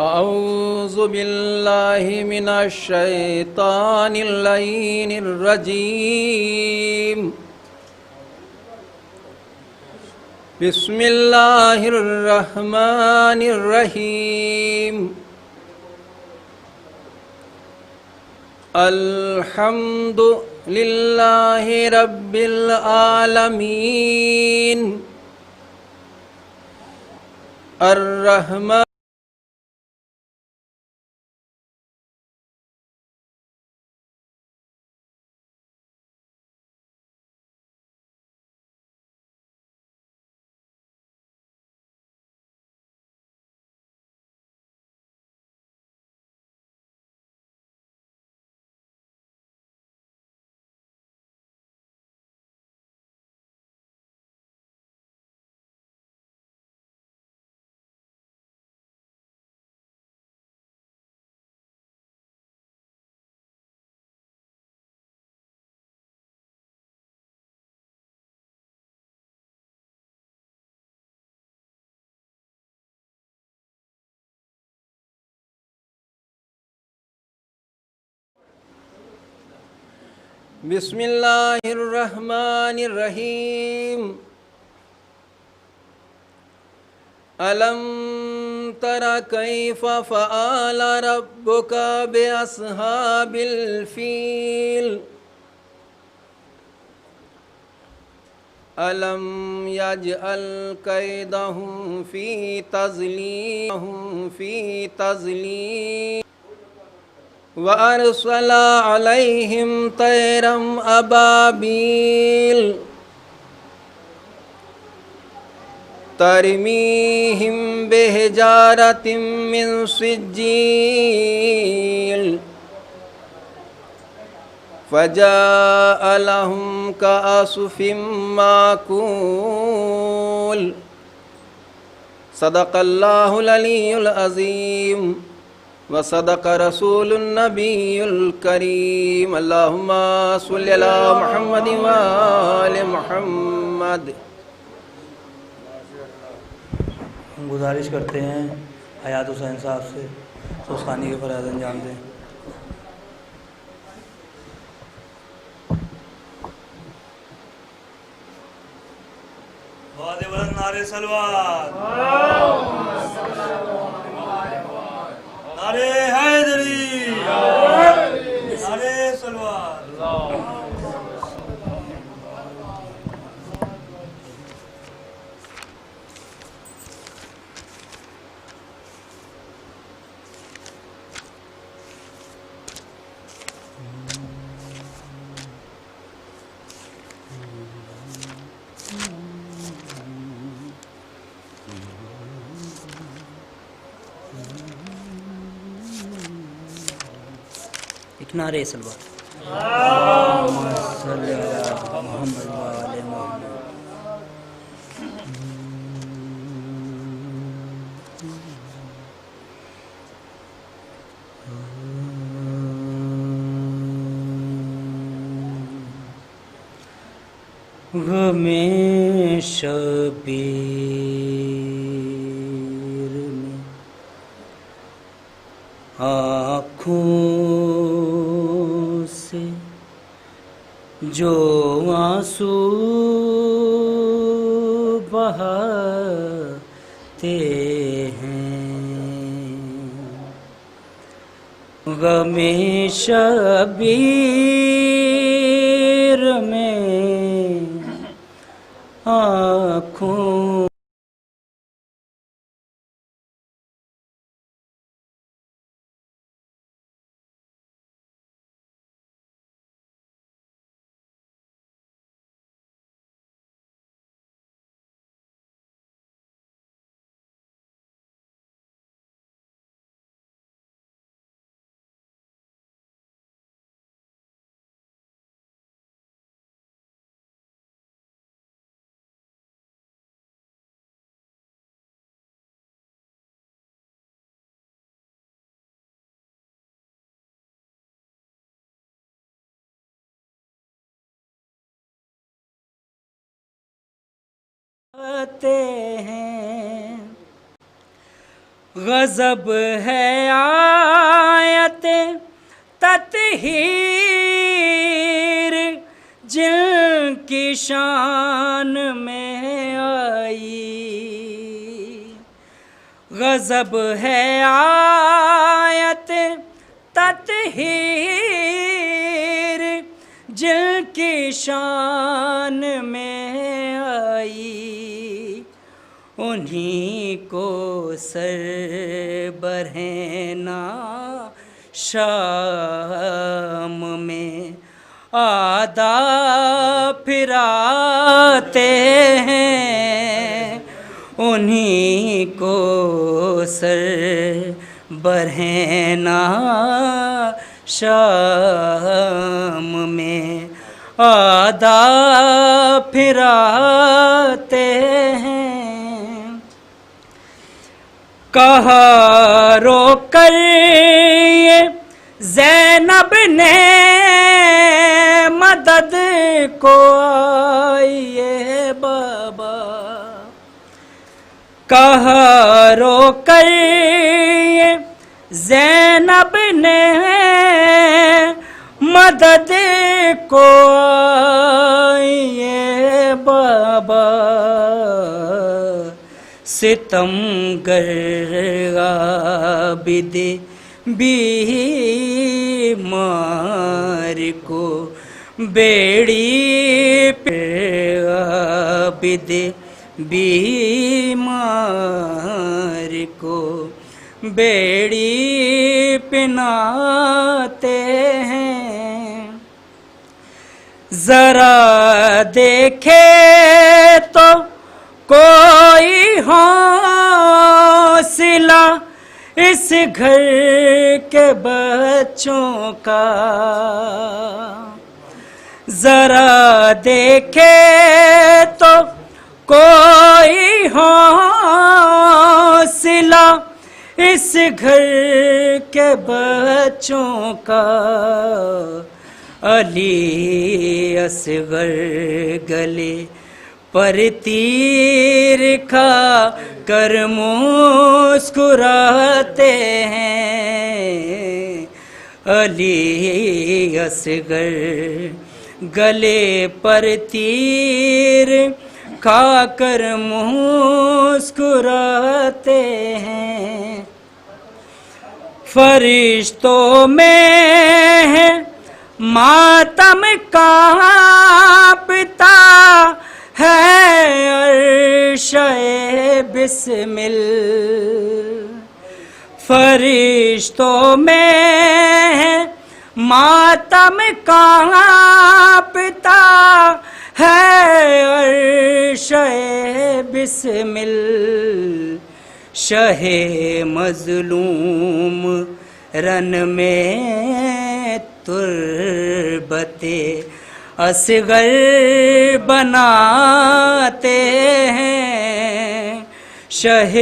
أعوذ بالله من الشيطان اللعين الرجيم. بسم الله الرحمن الرحيم. الحمد لله رب العالمين. الرحمن بسم الله الرحمن الرحيم. ألم تر كيف فعل ربك بأصحاب الفيل؟ ألم يجعل كيدهم في تضليل وأرسل عليهم طيرا أبابيل ترميهم بحجارة من سجيل فجاء لهم كعصف مأكول. صدق الله العلي العظيم وصدق رسول النبي الكريم. اللهم صل على محمد وآل محمد. ہم گزارش کرتے ہیں حیات حسین صاحب سے سوسخانی کے فرائض انجام دیں. باد بلند نعرے صلوات، نعرے حیدری، نعرے صلوات. نعرے صلوات. اللہم صلی علی محمد وآل محمد. غم شبیر میں آنکھوں سے جو آنسو بہاتے ہیں، غم شبیر میں آنکھوں آتے ہیں، غضب ہے آیت تطہیر جن کی شان میں آئی، غضب ہے آیت تطہیر جن کی شان میں آئی، انہی کو سر برہنہ شام میں آداب پھراتے ہیں، انہی کو سر برہنہ شام میں آداب پھراتے ہیں۔ کہا رو کر یہ زینب نے مدد کو آئیے بابا، کہا رو کر یہ زینب نے مدد کو آئیے بابا، ستم گر عابد بیمار کو بیڑی پہ عابد بیمار کو بیڑی پہناتے ہیں، ذرا دیکھے تو کوئی حوصلہ اس گھر کے بچوں کا، ذرا دیکھے تو کوئی حوصلہ اس گھر کے بچوں کا، علی اصغر گلے پر تیر کھا کر مسکراتے ہیں، علی اصغر گلے پر تیر کھا کر مسکراتے ہیں، فرشتوں میں ہے ماتم کانپتا ہے عرش بسمل، فرشتوں میں ہے ماتم کانپتا ہے عرش بسمل، شہ مظلوم رن میں تربت اصغر بناتے ہیں، شہ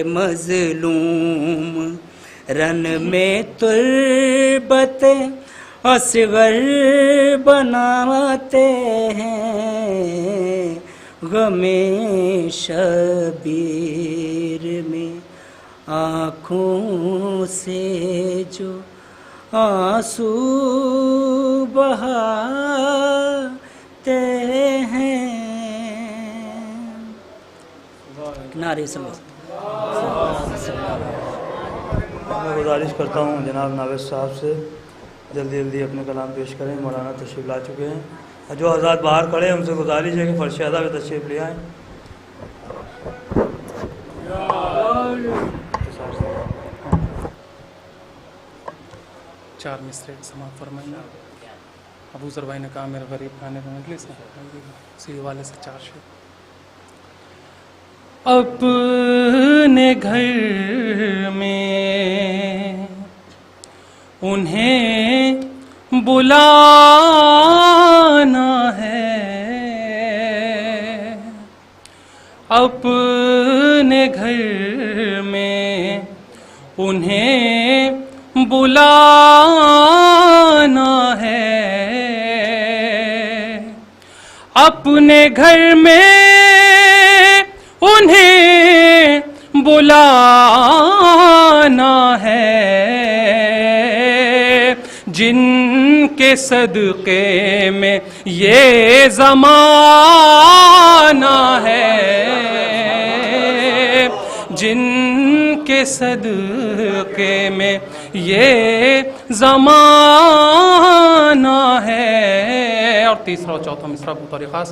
مظلوم رن میں تربت اصغر بناتے ہیں، غم شبیر میں آنکھوں سے جو آنسو بہاتے ہیں۔ نعرہ صلوات۔ میں گزارش کرتا ہوں جناب ناوید صاحب سے جلدی جلدی اپنے کلام پیش کریں، مولانا تشریف لا چکے ہیں، جو حضرات باہر کھڑے ہیں ان سے گزارش ہے کہ فرش ادا میں تشریف لے آئیں۔ چار مصرے سماعت فرمائیں۔ ابو ذر بھائی نے کہا میرے غریب کھانے میں مجلس ہے، اسی حوالے سے چار شعر۔ اپنے گھر میں انہیں بلانا ہے، اپنے گھر میں انہیں بلانا ہے، اپنے گھر میں انہیں بلانا ہے، جن کے صدقے میں یہ زمانہ ہے، جن کے صدقے میں یہ زمانہ ہے۔ اور تیسرا اور چوتھا مصرع بطور خاص،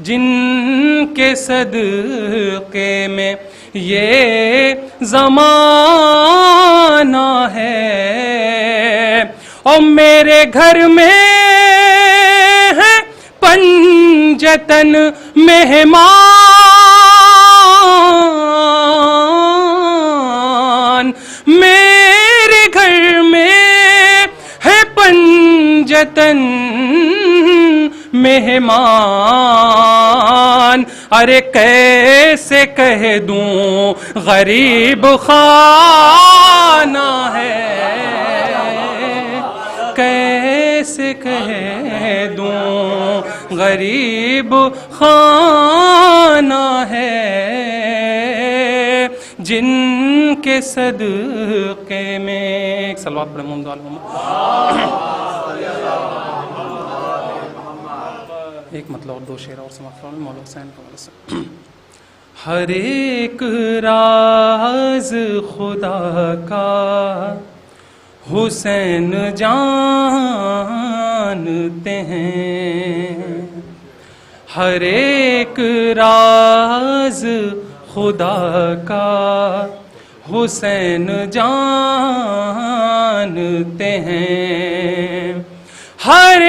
جن کے صدقے میں یہ زمانہ ہے، اور میرے گھر میں ہے پنجتن مہمان، میرے گھر میں ہے پنجتن مہمان، ارے کیسے کہہ دوں غریب خانہ ہے، کیسے کہہ دوں غریب خانہ ہے، جن کے صدقے میں ایک صلوات پڑھیں محمد علیہ وسلم۔ ایک مطلب اور دو شعر اور سماعت فرمائیں مولا حسین کا حوالے سے۔ ہر ایک راز خدا کا حسین جانتے ہیں، ہر ایک راز خدا کا حسین جانتے ہیں، ہر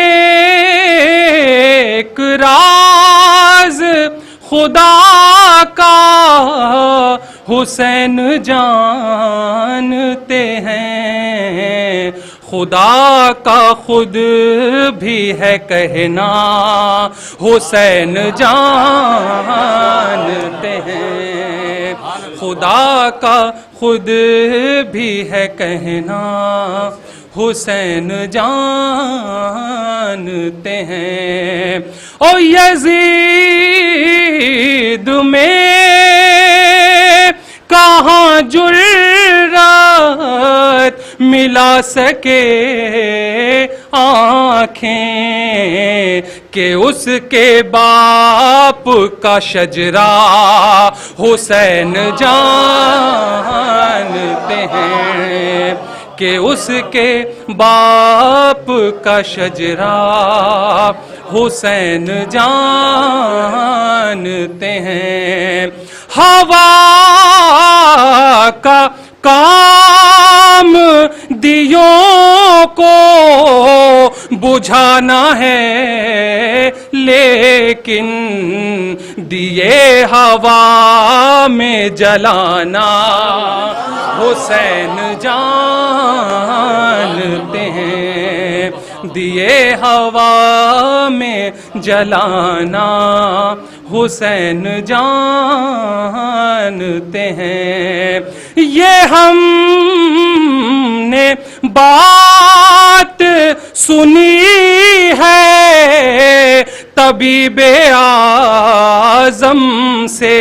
ایک راز خدا کا حسین جانتے ہیں، خدا کا خود بھی ہے کہنا حسین جانتے ہیں، خدا کا خود بھی ہے کہنا حسین جانتے ہیں۔ او یزید میں کہاں جرات ملا سکے آنکھیں کہ اس کے باپ کا شجرہ حسین جانتے ہیں، کہ اس کے باپ کا شجرہ حسین جانتے ہیں۔ ہوا کا کام دیوں کو بجھانا ہے، لیکن دیے ہوا میں جلانا حسین جانتے ہیں، دیے ہوا میں جلانا حسین جانتے ہیں۔ یہ ہم نے بات سنی ہے طبیب اعظم سے،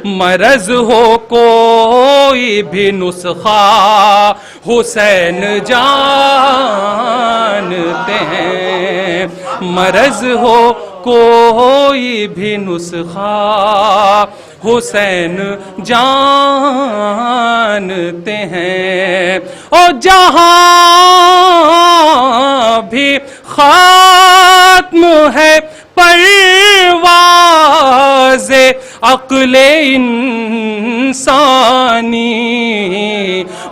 مرض ہو کوئی بھی نسخہ حسین جانتے ہیں، مرض ہو کوئی بھی نسخہ حسین جانتے ہیں۔ اور جہاں بھی ختم ہے پرواز عقل انسانی،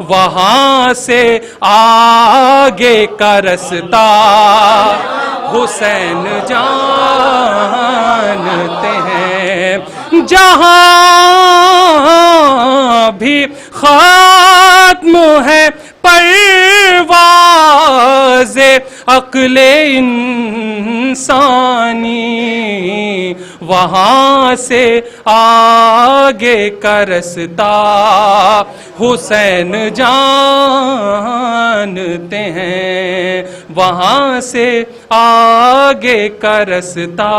وہاں سے آگے کا رستہ حسین جانتے ہیں۔ جہاں بھی ختم ہے پرواز عقل انسانی، وہاں سے آگے کا رستہ حسین جانتے ہیں، وہاں سے آگے کا رستہ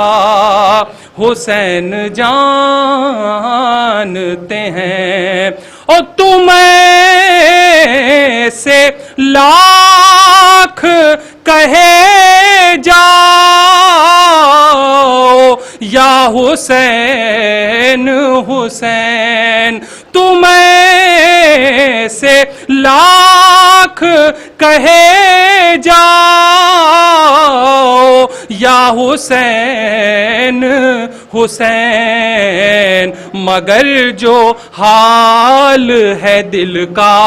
حسین جانتے ہیں، اور تمہیں سے لاکھ کہے جاؤ یا حسین حسین، تمہیں سے لاکھ کہے جاؤ یا حسین حسین، مگر جو حال ہے دل کا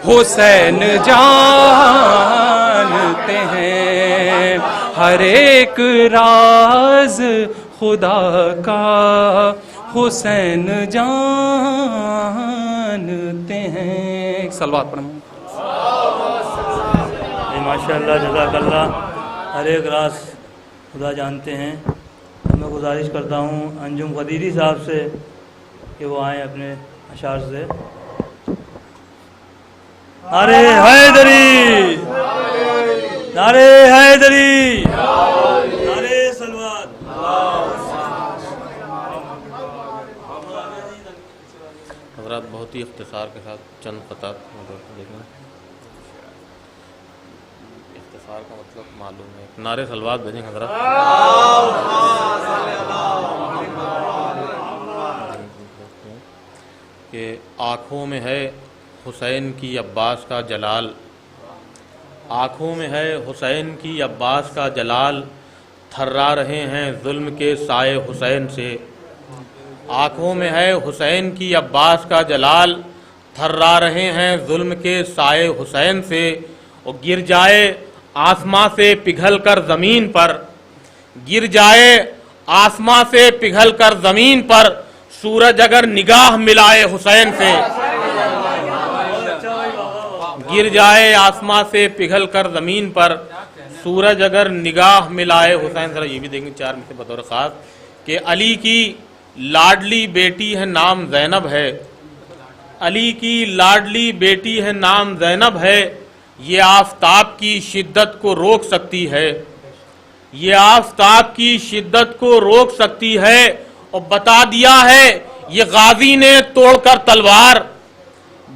حسین جانتے ہیں، ہر ایک راز خدا کا حسین جانتے ہیں۔ ایک صلوات پڑھیں۔ ماشاء اللہ، جزاک اللہ، ہر ایک راز خدا جانتے ہیں۔ میں گزارش کرتا ہوں انجم قدیری صاحب سے کہ وہ آئیں اپنے اشعار سے۔ نعرہ حیدری، نعرہ حیدری، نعرہ صلوات۔ حضرات بہت ہی اختصار کے ساتھ چند قطعات دیکھیں، اختصار کا مطلب معلوم ہے۔ نعرہ صلوات بھیجیں حضرات۔ کہ آنکھوں میں ہے حسین کی عباس کا جلال، آنکھوں میں ہے حسین کی عباس کا جلال، تھرا رہے ہیں ظلم کے سائے حسین سے، آنکھوں میں ہے حسین کی عباس کا جلال، تھرا رہے ہیں ظلم کے سائے حسین سے، اور گر جائے آسماں سے پگھل کر زمین پر، گر جائے آسماں سے پگھل کر زمین پر، سورج اگر نگاہ ملائے حسین سے، گر جائے آسماں سے پگھل کر زمین پر، سورج اگر نگاہ ملائے حسین۔ ذرا یہ بھی دیکھیں چار میں سے بطور خاص کہ علی کی لاڈلی بیٹی ہے نام زینب ہے، علی کی لاڈلی بیٹی ہے نام زینب ہے، یہ آفتاب کی شدت کو روک سکتی ہے، یہ آفتاب کی شدت کو روک سکتی ہے، اور بتا دیا ہے یہ غازی نے توڑ کر تلوار،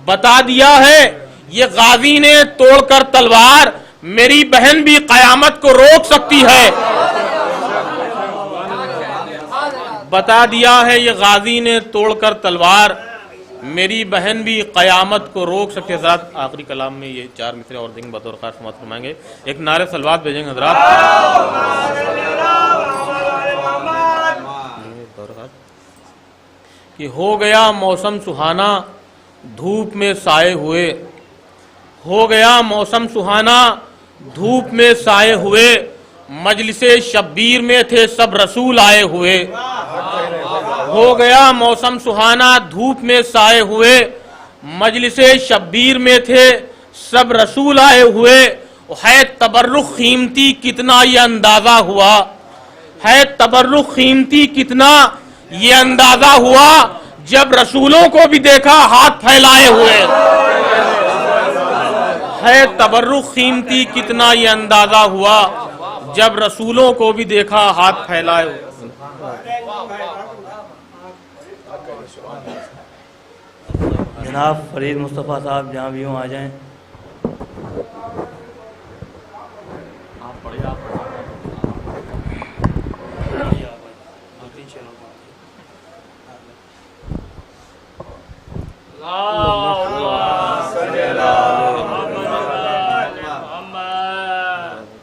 بتا دیا ہے یہ غازی نے توڑ کر تلوار، میری بہن بھی قیامت کو روک سکتی ہے، بتا دیا ہے یہ غازی نے توڑ کر تلوار، میری بہن بھی قیامت کو روک سکتے۔ حضرات آخری کلام میں یہ چار مصرے اور دیں بطور خاص سماعت فرمائیں گے، ایک نعرہ صلوات بھیجیں گے حضرات۔ کہ ہو گیا موسم سہانا دھوپ میں سائے ہوئے، ہو گیا موسم سہانا دھوپ میں سائے ہوئے، مجلس شبیر میں تھے سب رسول آئے ہوئے، ہو گیا موسم سہانا دھوپ میں سائے ہوئے، مجلس شبیر میں تھے سب رسول آئے ہوئے، ہے تبرک قیمتی کتنا یہ اندازہ ہوا، ہے تبرک قیمتی کتنا یہ اندازہ ہوا، جب رسولوں کو بھی دیکھا ہاتھ پھیلائے ہوئے، ہے تبرک قیمتی کتنا یہ اندازہ ہوا، جب رسولوں کو بھی دیکھا ہاتھ پھیلائے ہوئے۔ جناب فرید مصطفیٰ صاحب جہاں بھی ہوں آ جائیں۔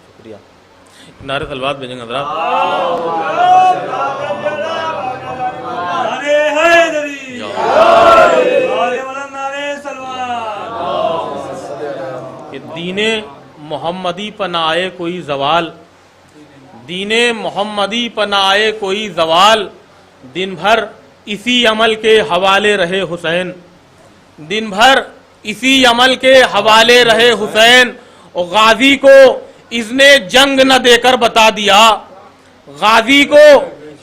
شکریہ، نعرہ صلوات بھیجیں گے حضرات۔ کہ دین محمدی پر نہ آئے کوئی زوال، دین محمدی پر نہ آئے کوئی زوال، دن بھر اسی عمل کے حوالے رہے حسین، دن بھر اسی عمل کے حوالے رہے حسین، اور غازی کو اذن جنگ نہ دے کر بتا دیا، غازی کو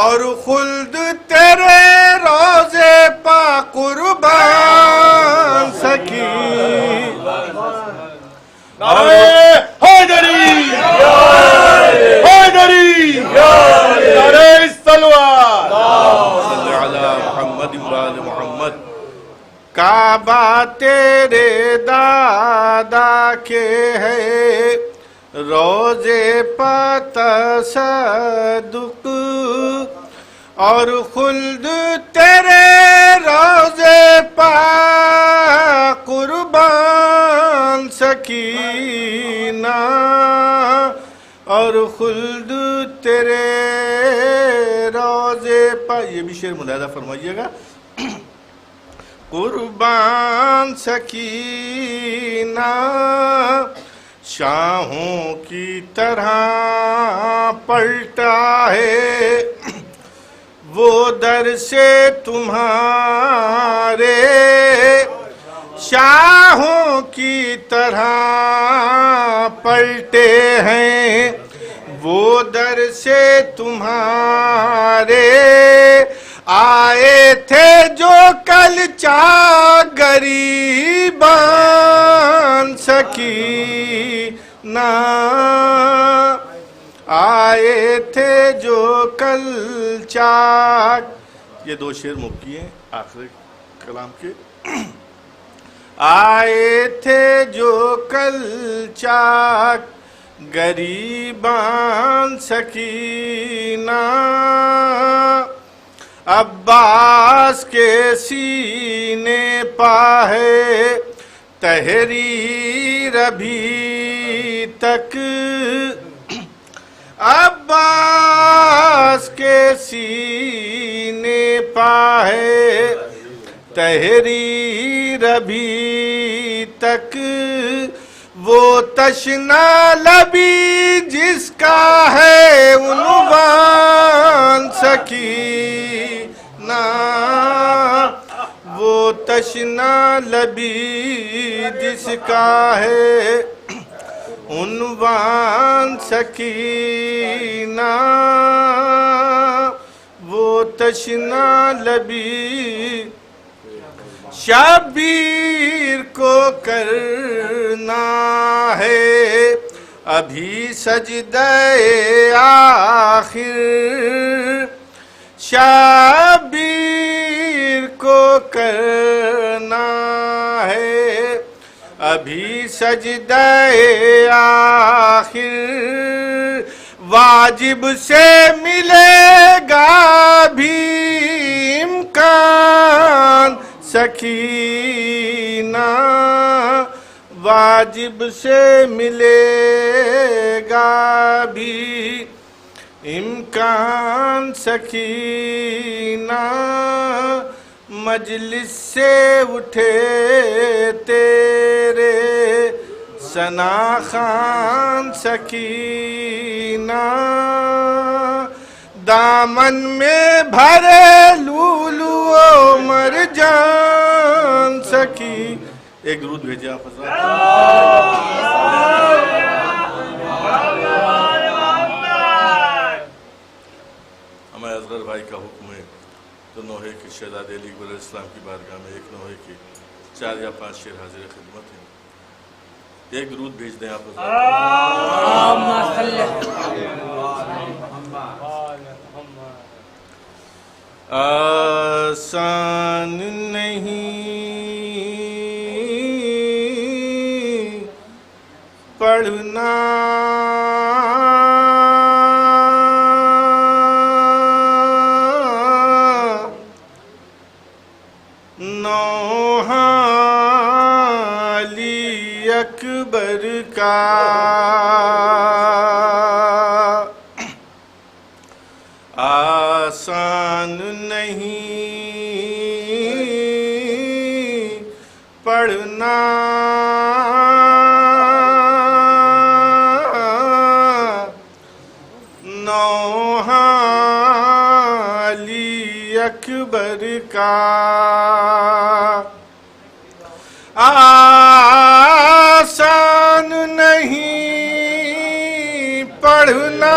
اور خلد تیرے روزے پا قربان سکین حیدری حیدری نعرہ الصلوات صلی علی محمد و آل محمد کعبہ تیرے دادا کے ہے روزے پا تصدق اور خلد تیرے روزے پا قربان سکینہ اور خلد تیرے روزے پا، یہ بھی شعر ملاحظہ فرمائیے گا، قربان سکینہ شاہوں کی طرح پلٹا ہے وہ در سے تمہارے، شاہوں کی طرح پلٹے ہیں وہ در سے تمہارے، آئے تھے جو کل غریبان سکینہ، آئے تھے جو کل چاک، یہ دو شعر مکی ہیں آخر کلام کے، آئے تھے جو کل چاک غریبان سکینہ، عباس کے سینے پا ہے تحریر ابھی تک، عباس کے سینے پا ہے تحریر ابھی تک، وہ تشنا لبی جس کا ہے عنوان سکینہ، وہ تشنا لبی جس کا ہے عنوان سکینہ، وہ تشنا لبی شبیر کو کرنا ہے ابھی سجدہ آخر، شبیر کو کرنا ہے ابھی سجدہ آخر، واجب سے ملے گا بھی امکان سکینہ، واجب سے ملے گا بھی امکان سکینہ، مجلس سے اٹھے تیرے ثنا خوان سکینہ، دامن میں بھرے لولو و مرجان سکی، ایک درود بھیجے آپ حضرات۔ ہمارے اصغر بھائی کا حکم ہے تو نوحے کے شہزادے علی اکبر علیہ السلام کی بارگاہ میں ایک نوحے کی 4 یا 5 شعر حاضر خدمت ہیں، ایک درود بھیج دیں آپ حضرات۔ آسان نہیں پڑھنا نوحہ علی اکبر کا، آسان نہیں پڑھنا نوحہ علی اکبر کا، آسان نہیں پڑھنا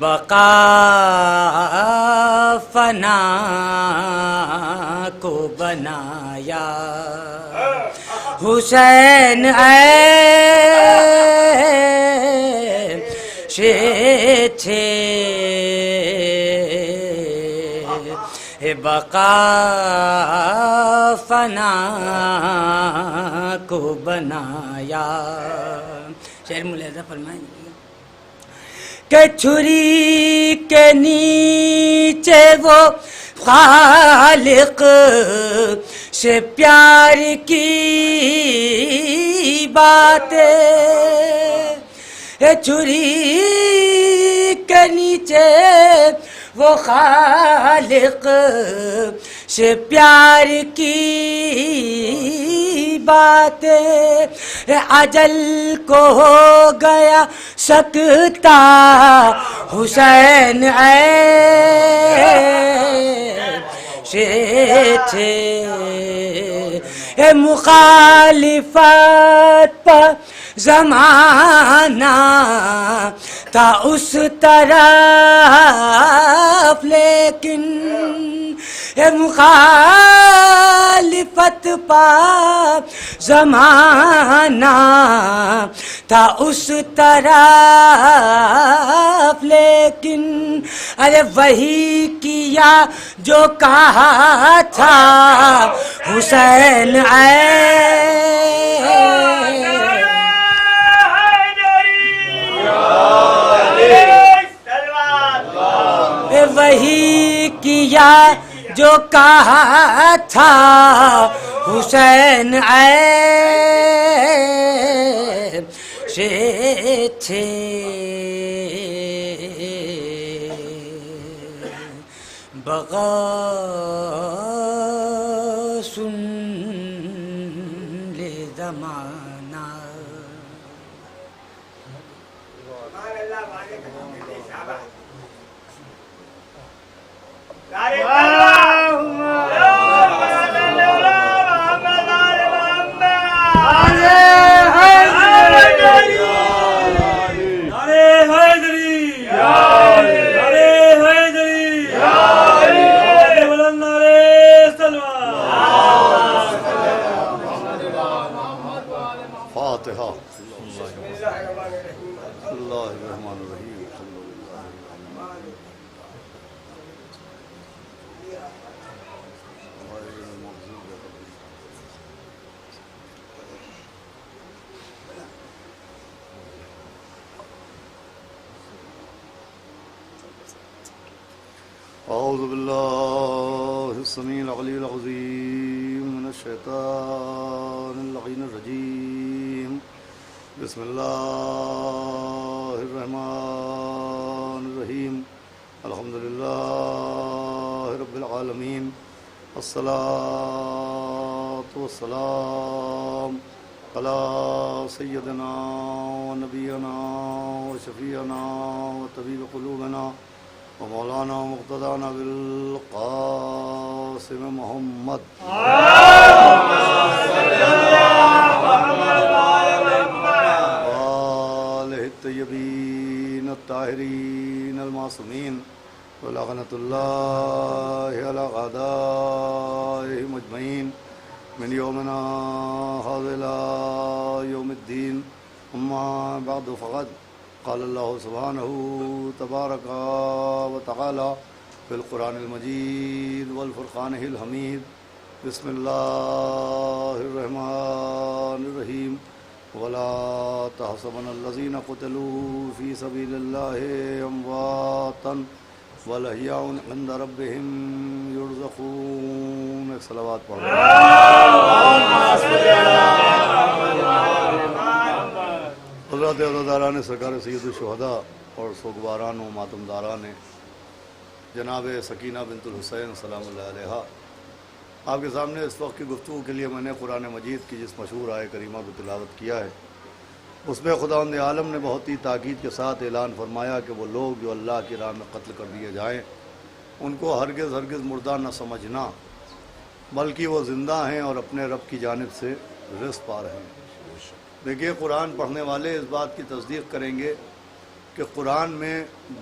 بقا فنا کو بنایا حسین عیش تھے بقا فنا کو بنایا. شعر ملاحظہ فرمائیں کہ چھری کے نیچے وہ خالق سے پیار کی باتیں چھری کے نیچے وہ خالق سے پیار کی باتیں اجل کو ہو گیا سکتا حسین عیش تھے مخالفت پر زمانہ تھا اس طرف لیکن مخالفت پر زمانہ تھا اس طرف لیکن ارے وہی کیا جو کہا تھا حسین وہی کیا جو کہا تھا حسین عیش تھے بقا سن لے زمانہ فاتحہ. اللہ الرحمن الرحیم. اعوذ باللہ السمیع العلی العظیم من الشیطان اللعین الرجیم. بسم اللہ الرحمن الرحیم. الحمدللہ رب العالمین. الصلاۃ والسلام علی سیدنا و نبینا و شفیعنا و طبیب قلوبنا ومولانا مقتدانا بالقاسم محمد وآلہ الطیبین الطاہرین المعصومین ولعنۃ اللہ علی اعدائہم اجمعین من یومنا ھذا الی یوم الدین. اما بعد فقد قال اللہ سبحانہ تبارک و تعالی فی القرآن المجید والفرقان الحمید. بسم اللہ الرحمن الرحیم. ولا تحسبن الذین قتلوا فی سبیل اللہ امواتا بل احیاء عند ربہم یرزقون. ایک صلوات پڑھو. حضرات عزاداران سرکار سید الشہداء اور سوگواران و ماتمداران جناب سکینہ بنت الحسین سلام اللہ علیہ، آپ کے سامنے اس وقت کی گفتگو کے لیے میں نے قرآن مجید کی جس مشہور آیہ کریمہ کو تلاوت کیا ہے، اس میں خداوند عالم نے بہت ہی تاکید کے ساتھ اعلان فرمایا کہ وہ لوگ جو اللہ کی راہ میں قتل کر دیے جائیں ان کو ہرگز ہرگز مردہ نہ سمجھنا، بلکہ وہ زندہ ہیں اور اپنے رب کی جانب سے رزق پا رہے ہیں. دیکھیے قرآن پڑھنے والے اس بات کی تصدیق کریں گے کہ کہ قرآن میں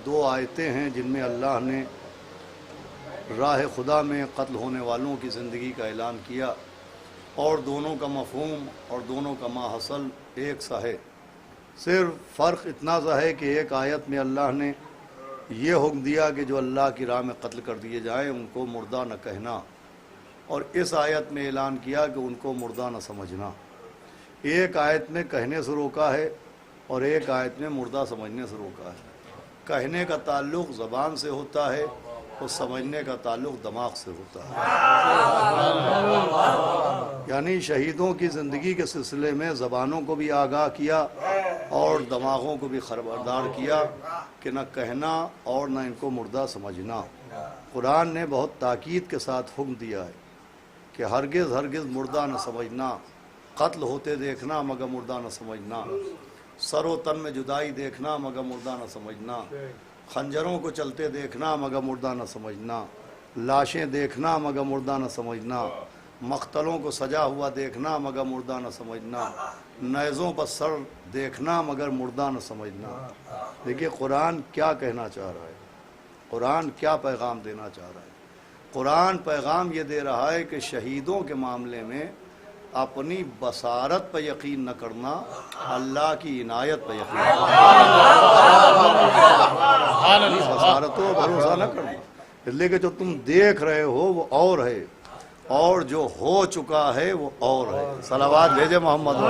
2 آیتیں ہیں جن میں اللہ نے راہ خدا میں قتل ہونے والوں کی زندگی کا اعلان کیا، اور دونوں کا مفہوم اور دونوں کا ماحصل ایک سا ہے، صرف فرق اتنا سا ہے کہ ایک آیت میں اللہ نے یہ حکم دیا کہ جو اللہ کی راہ میں قتل کر دیے جائیں ان کو مردہ نہ کہنا، اور اس آیت میں اعلان کیا کہ ان کو مردہ نہ سمجھنا۔ ایک آیت میں کہنے سے روکا ہے اور ایک آیت میں مردہ سمجھنے سے روکا ہے۔ کہنے کا تعلق زبان سے ہوتا ہے اور سمجھنے کا تعلق دماغ سے ہوتا ہے۔ یعنی شہیدوں کی زندگی کے سلسلے میں زبانوں کو بھی آگاہ کیا اور دماغوں کو بھی خبردار کیا کہ نہ کہنا اور نہ ان کو مردہ سمجھنا۔ قرآن نے بہت تاکید کے ساتھ حکم دیا ہے کہ ہرگز ہرگز مردہ نہ سمجھنا، قتل ہوتے دیکھنا مگر مردہ نہ سمجھنا، سر و تن میں جدائی دیکھنا مگر مردہ نہ سمجھنا، خنجروں کو چلتے دیکھنا مگر مردہ نہ سمجھنا، لاشیں دیکھنا مگر مردہ نہ سمجھنا، مقتلوں کو سجا ہوا دیکھنا مگر مردہ نہ سمجھنا، نیزوں پر سر دیکھنا مگر مردہ نہ سمجھنا۔ دیکھیے قرآن کیا کہنا چاہ رہا ہے، قرآن کیا پیغام دینا چاہ رہا ہے۔ قرآن پیغام یہ دے رہا ہے کہ شہیدوں کے معاملے میں اپنی بصارت پہ یقین نہ کرنا، اللہ کی عنایت پہ یقین اپنی بصارت و بھروسہ نہ کرنا، اس لیے کہ جو تم دیکھ رہے ہو وہ اور ہے اور جو ہو چکا ہے وہ اور ہے۔ صلوات بھیجے محمد۔ تم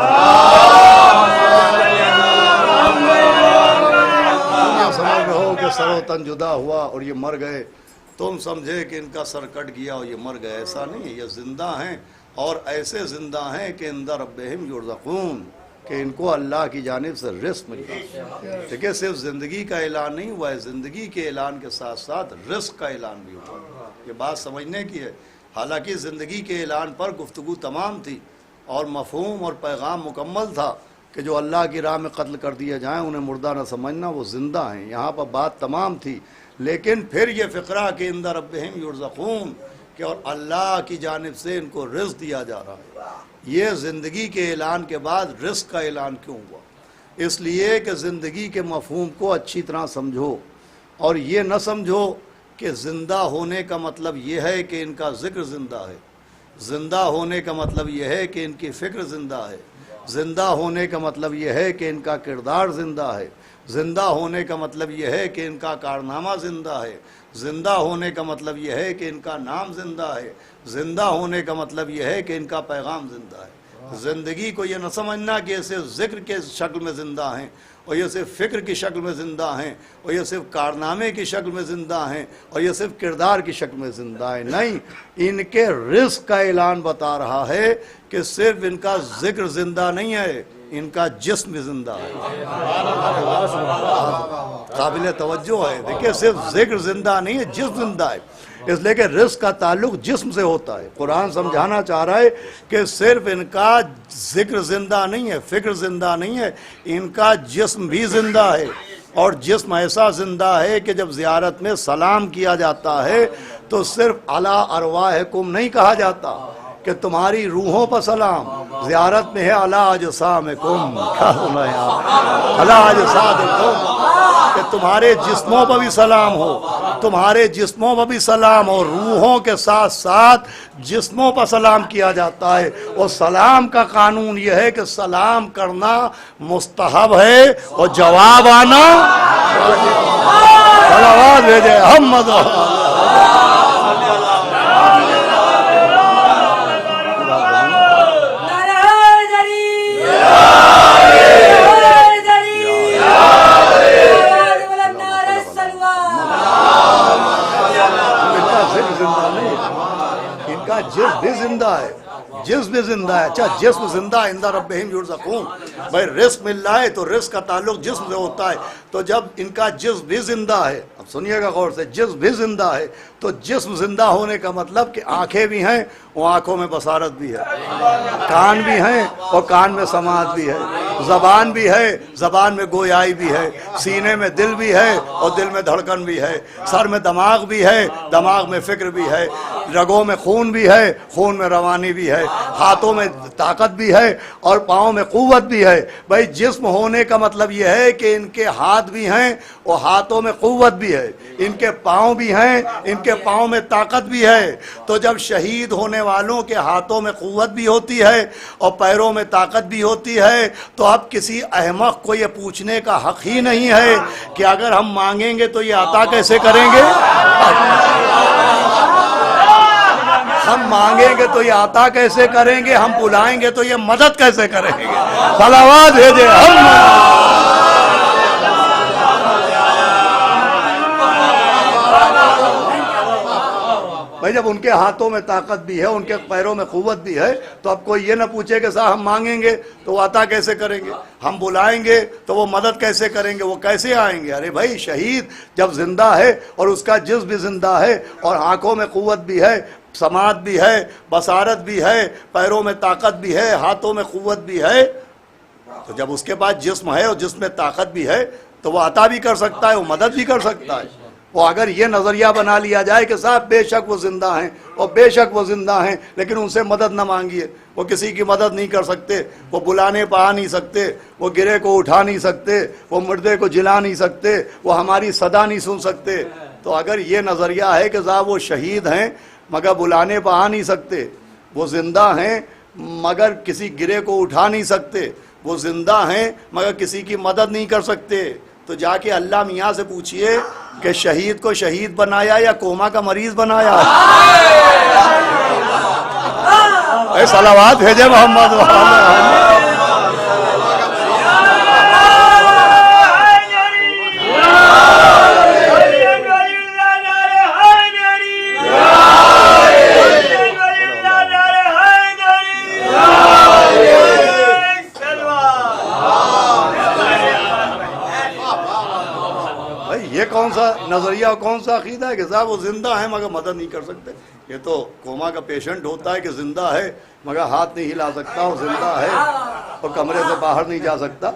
سمجھ رہے ہو کہ سر و تن جدا ہوا اور یہ مر گئے، تم سمجھے کہ ان کا سر کٹ گیا اور یہ مر گئے، ایسا نہیں ہے۔ یہ زندہ ہیں اور ایسے زندہ ہیں کہ اندر ربہم یرزقون، کہ ان کو اللہ کی جانب سے رزق ملتا ہے۔ دیکھیں صرف زندگی کا اعلان نہیں ہوا ہے، زندگی کے اعلان کے ساتھ ساتھ رزق کا اعلان بھی ہوا۔ یہ بات سمجھنے کی ہے۔ حالانکہ زندگی کے اعلان پر گفتگو تمام تھی اور مفہوم اور پیغام مکمل تھا کہ جو اللہ کی راہ میں قتل کر دیے جائیں انہیں مردہ نہ سمجھنا، وہ زندہ ہیں، یہاں پر بات تمام تھی۔ لیکن پھر یہ فقرہ کہ اندر ربہم یرزقون، کہ اور اللہ کی جانب سے ان کو رزق دیا جا رہا ہے۔ یہ زندگی کے اعلان کے بعد رزق کا اعلان کیوں ہوا؟ اس لیے کہ زندگی کے مفہوم کو اچھی طرح سمجھو اور یہ نہ سمجھو کہ زندہ ہونے کا مطلب یہ ہے کہ ان کا ذکر زندہ ہے، زندہ ہونے کا مطلب یہ ہے کہ ان کی فکر زندہ ہے، زندہ ہونے کا مطلب یہ ہے کہ ان کا کردار زندہ ہے، زندہ ہونے کا مطلب یہ ہے کہ ان کا کارنامہ زندہ ہے، زندہ ہونے کا مطلب یہ ہے کہ ان کا نام زندہ ہے، زندہ ہونے کا مطلب یہ ہے کہ ان کا پیغام زندہ ہے۔ زندگی کو یہ نہ سمجھنا کہ یہ صرف ذکر کے شکل میں زندہ ہیں اور یہ صرف فکر کی شکل میں زندہ ہیں اور یہ صرف کارنامے کی شکل میں زندہ ہیں اور یہ صرف کردار کی شکل میں زندہ ہیں، نہیں، ان کے رزق کا اعلان بتا رہا ہے کہ صرف ان کا ذکر زندہ نہیں ہے، ان کا جسم بھی زندہ ہے۔ قابل توجہ ہے، دیکھیں صرف ذکر زندہ نہیں ہے، جسم زندہ ہے، اس لیے کہ رزق کا تعلق جسم سے ہوتا ہے۔ قرآن سمجھانا چاہ رہا ہے کہ صرف ان کا ذکر زندہ نہیں ہے، فکر زندہ نہیں ہے، ان کا جسم بھی زندہ ہے، اور جسم ایسا زندہ ہے کہ جب زیارت میں سلام کیا جاتا ہے تو صرف علی ارواحکم نہیں کہا جاتا کہ تمہاری روحوں پر سلام، زیارت میں ہے علی اجسامکم، کیا ہونا ہے آپ، علی اجسادکم، کہ تمہارے جسموں پر بھی سلام ہو، تمہارے جسموں پر بھی سلام، اور روحوں کے ساتھ ساتھ جسموں پر سلام کیا جاتا ہے۔ اور سلام کا قانون یہ ہے کہ سلام کرنا مستحب ہے اور جواب آنا صلوات بھیجے محمد۔ جسم بھی زندہ ہے، جسم بھی زندہ ہے۔ اچھا جسم زندہ ہے، اندر ربہم یرزقون، بھائی رزق مل رہا ہے تو رزق کا تعلق جسم سے ہوتا ہے، تو جب ان کا جسم بھی زندہ ہے، اب سنیے گا غور سے، جسم بھی زندہ ہے تو جسم زندہ ہونے کا مطلب کہ آنکھیں بھی ہیں اور آنکھوں میں بصارت بھی ہے، کان بھی ہیں اور کان میں سماعت بھی ہے، زبان بھی ہے، زبان میں گویائی بھی ہے، سینے میں دل بھی ہے اور دل میں دھڑکن بھی ہے، سر میں دماغ بھی ہے، دماغ میں فکر بھی ہے۔ رگوں میں خون بھی ہے، خون میں روانی بھی ہے، ہاتھوں میں طاقت بھی ہے اور پاؤں میں قوت بھی ہے۔ بھائی جسم ہونے کا مطلب یہ ہے کہ ان کے ہاتھ بھی ہیں اور ہاتھوں میں قوت بھی ہے، ان کے پاؤں بھی ہیں، ان کے پاؤں میں طاقت بھی ہے۔ تو جب شہید ہونے والوں کے ہاتھوں میں قوت بھی ہوتی ہے اور پیروں میں طاقت بھی ہوتی ہے، تو اب کسی احمق کو یہ پوچھنے کا حق ہی نہیں ہے کہ اگر ہم مانگیں گے تو یہ عطا کیسے کریں گے؟ ہم مانگیں گے تو یہ عطا کیسے کریں گے؟ ہم بلائیں گے تو یہ مدد کیسے کریں گے؟ صلوات بھیجے بھائی جب ان کے ہاتھوں میں طاقت بھی ہے، ان کے پیروں میں قوت بھی ہے، تو اب کوئی یہ نہ پوچھے کہ صاحب ہم مانگیں گے تو وہ عطا کیسے کریں گے، ہم بلائیں گے تو وہ مدد کیسے کریں گے، وہ کیسے آئیں گے؟ ارے بھائی شہید جب زندہ ہے اور اس کا جسم بھی زندہ ہے اور آنکھوں میں قوت بھی ہے، سماعت بھی ہے، بصارت بھی ہے، پیروں میں طاقت بھی ہے، ہاتھوں میں قوت بھی ہے، تو جب اس کے بعد جسم ہے اور جسم میں طاقت بھی ہے تو وہ عطا بھی کر سکتا ہے، وہ مدد بھی کر سکتا ہے۔ وہ اگر یہ نظریہ بنا لیا جائے کہ صاحب بے شک وہ زندہ ہیں اور بے شک وہ زندہ ہیں لیکن ان سے مدد نہ مانگیے، وہ کسی کی مدد نہیں کر سکتے، وہ بلانے پہ آ نہیں سکتے، وہ گرے کو اٹھا نہیں سکتے، وہ مردے کو جلا نہیں سکتے، وہ ہماری صدا نہیں سن سکتے، تو اگر یہ نظریہ ہے کہ صاحب وہ شہید ہیں مگر بلانے پہ آ نہیں سکتے، وہ زندہ ہیں مگر کسی گرے کو اٹھا نہیں سکتے، وہ زندہ ہیں مگر کسی کی مدد نہیں کر سکتے، تو جا کے اللہ میاں سے پوچھئے کہ شہید کو شہید بنایا یا کوما کا مریض بنایا؟ اے صلوات بھیجے محمد یہ کون سا نظریہ کون سا عقیدہ ہے کہ صاحب وہ زندہ ہیں مگر مدد نہیں کر سکتے؟ یہ تو کوما کا پیشنٹ ہوتا ہے کہ زندہ ہے مگر ہاتھ نہیں ہلا سکتا، وہ زندہ ہے اور کمرے سے باہر نہیں جا سکتا۔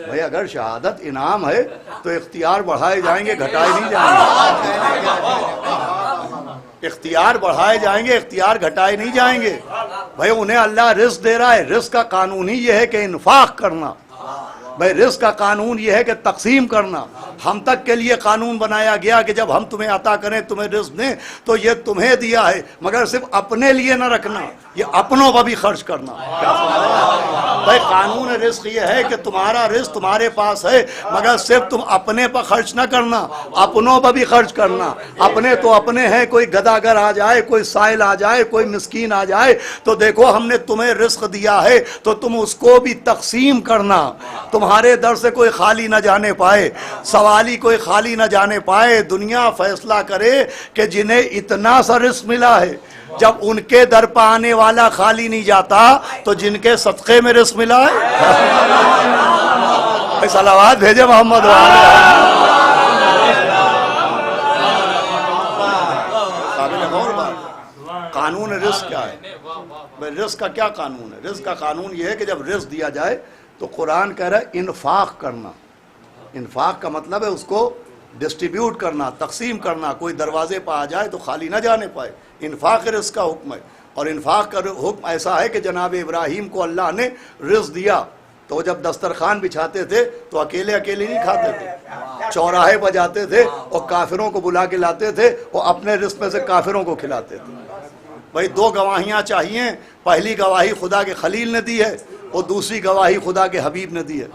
بھائی اگر شہادت انعام ہے تو اختیار بڑھائے جائیں گے، گھٹائے نہیں جائیں گے، اختیار بڑھائے جائیں گے، اختیار گھٹائے نہیں جائیں گے۔ بھائی انہیں اللہ رزق دے رہا ہے، رزق کا قانون ہی یہ ہے کہ انفاق کرنا، بھائی رزق کا قانون یہ ہے کہ تقسیم کرنا۔ ہم تک کے لیے قانون بنایا گیا کہ جب ہم تمہیں عطا کریں، تمہیں رزق دیں تو یہ تمہیں دیا ہے مگر صرف اپنے لیے نہ رکھنا، یہ اپنوں پر بھی خرچ کرنا۔ بھائی قانون رزق یہ ہے کہ تمہارا رزق تمہارے پاس ہے مگر صرف تم اپنے پر خرچ نہ کرنا، اپنوں پر بھی خرچ کرنا۔ اپنے تو اپنے ہیں، کوئی گداگر آ جائے، کوئی سائل آ جائے، کوئی مسکین آ جائے تو دیکھو ہم نے تمہیں رزق دیا ہے تو تم اس کو بھی تقسیم کرنا، تمہارے در سے کوئی خالی نہ جانے پائے، سوالی کوئی خالی نہ جانے پائے۔ دنیا فیصلہ کرے کہ جنہیں اتنا سا رزق ملا ہے، جب ان کے در پہ آنے والا خالی نہیں جاتا تو جن کے صدقے میں رزق ملا ہے صلوات بھیجے محمد قابل غور بات۔ قانون رزق کیا ہے؟ رزق کا کیا قانون ہے؟ رزق کا قانون یہ ہے کہ جب رزق دیا جائے تو قرآن کہہ رہا ہے انفاق کرنا۔ انفاق کا مطلب ہے اس کو ڈسٹریبیوٹ کرنا، تقسیم کرنا، کوئی دروازے پہ آ جائے تو خالی نہ جانے پائے۔ انفاق رزق کا حکم ہے، اور انفاق کا حکم ایسا ہے کہ جناب ابراہیم کو اللہ نے رزق دیا تو جب دسترخوان بچھاتے تھے تو اکیلے اکیلے نہیں کھاتے تھے، چوراہے پر جاتے تھے اور کافروں کو بلا کے لاتے تھے اور اپنے رزق میں سے کافروں کو کھلاتے تھے۔ بھائی دو گواہیاں چاہیے، پہلی گواہی خدا کے خلیل نے دی ہے اور دوسری گواہی خدا کے حبیب نے دی ہے۔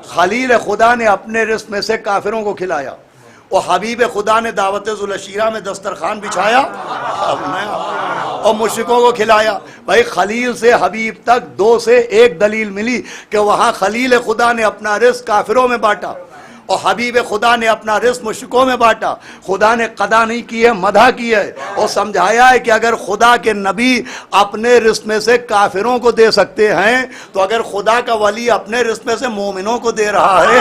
خلیل خدا نے اپنے رزق میں سے کافروں کو کھلایا اور حبیب خدا نے دعوت ذوالعشیرہ میں دسترخوان بچھایا اور مشرکوں کو کھلایا۔ بھائی خلیل سے حبیب تک دو سے ایک دلیل ملی کہ وہاں خلیل خدا نے اپنا رزق کافروں میں بانٹا اور حبیب خدا نے اپنا رزق مشرکوں میں بانٹا۔ خدا نے قضا نہیں کی ہے، مدح کی ہے اور سمجھایا ہے کہ اگر خدا کے نبی اپنے رزق میں سے کافروں کو دے سکتے ہیں تو اگر خدا کا ولی اپنے رزق میں سے مومنوں کو دے رہا ہے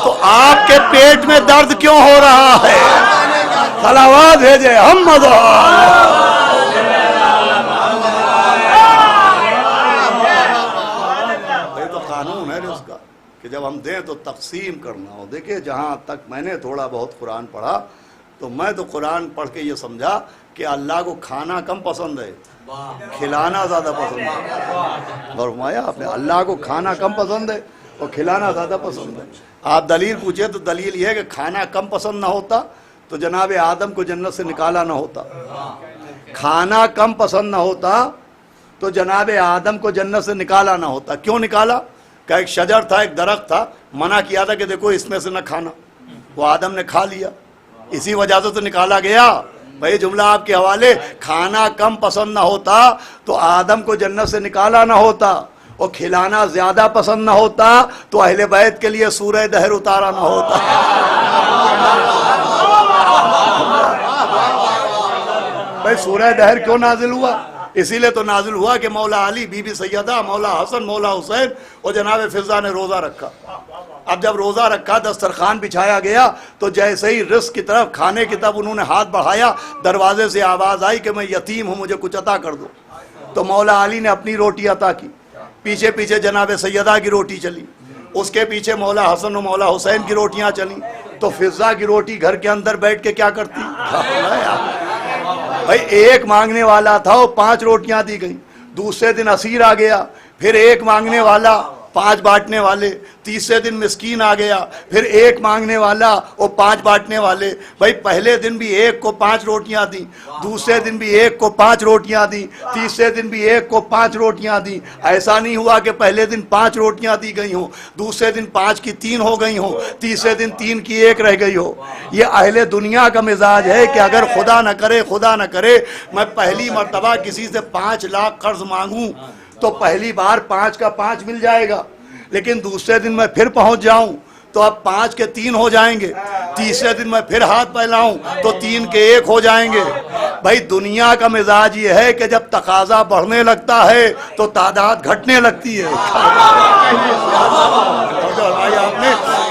تو آپ کے پیٹ میں درد کیوں ہو رہا ہے؟ صلوات بھیجے محمد۔ یہ تو قانون ہے رزق کا کہ جب ہم دیں تو تقسیم کرنا ہو۔ دیکھیں جہاں تک میں نے تھوڑا بہت قرآن پڑھا تو میں تو قرآن پڑھ کے یہ سمجھا کہ اللہ کو کھانا کم پسند ہے، کھلانا زیادہ پسند ہے۔ فرمایا آپ نے اللہ کو کھانا کم پسند ہے اور کھلانا زیادہ پسند ہے۔ آپ دلیل پوچھے تو دلیل یہ ہے کہ کھانا کم پسند نہ ہوتا تو جناب آدم کو جنت سے نکالا نہ ہوتا، کھانا کم پسند نہ ہوتا تو جناب آدم کو جنت سے نکالا نہ ہوتا۔ کیوں نکالا؟ کہ ایک شجر تھا، ایک درخت تھا، منع کیا تھا کہ دیکھو اس میں سے نہ کھانا، وہ آدم نے کھا لیا، اسی وجہ سے تو نکالا گیا۔ بھائی جملہ آپ کے حوالے، کھانا کم پسند نہ ہوتا تو آدم کو جنت سے نکالا نہ ہوتا، اور کھلانا زیادہ پسند نہ ہوتا تو اہل بیت کے لیے سورہ دہر اتارا نہ ہوتا۔ بھائی سورہ دہر کیوں نازل ہوا؟ اسی لیے تو نازل ہوا کہ مولا علی، بی بی سیدہ، مولا حسن، مولا حسین اور جناب فضہ نے روزہ رکھا۔ اب جب روزہ رکھا، دسترخوان بچھایا گیا تو جیسے ہی رزق کی طرف، کھانے کی طرف انہوں نے ہاتھ بڑھایا، دروازے سے آواز آئی کہ میں یتیم ہوں، مجھے کچھ عطا کر دو۔ تو مولا علی نے اپنی روٹی عطا کی، پیچھے پیچھے جناب سیدہ کی روٹی چلی، اس کے پیچھے مولا حسن و مولا حسین کی روٹیاں چلیں، تو فضہ کی روٹی گھر کے اندر بیٹھ کے کیا کرتی؟ بھائی ایک مانگنے والا تھا، وہ 5 روٹیاں دی گئیں، دوسرے دن اسیر آ گیا، پھر ایک مانگنے والا 5 بانٹنے والے، تیسرے دن مسکین آ گیا، پھر ایک مانگنے والا اور 5 بانٹنے والے۔ بھائی پہلے دن بھی ایک کو 5 روٹیاں دیں، دوسرے دن بھی ایک کو 5 روٹیاں دیں، تیسرے دن بھی ایک کو 5 روٹیاں دیں۔ ایسا نہیں ہوا کہ پہلے دن 5 روٹیاں دی گئی ہوں، دوسرے دن 5 کی 3 ہو گئی ہوں، تیسرے دن 3 کی 1 رہ گئی ہو۔ یہ اہل دنیا کا مزاج ہے کہ اگر خدا نہ کرے میں پہلی مرتبہ کسی سے 5 لاکھ قرض مانگوں تو پہلی بار 5 کا 5 مل جائے گا، لیکن دوسرے دن میں پھر پہنچ جاؤں تو اب 5 کے 3 ہو جائیں گے، تیسرے دن میں پھر ہاتھ پھیلاؤں تو 3 کے 1 ہو جائیں گے۔ بھائی دنیا کا مزاج یہ ہے کہ جب تقاضا بڑھنے لگتا ہے تو تعداد گھٹنے لگتی ہے۔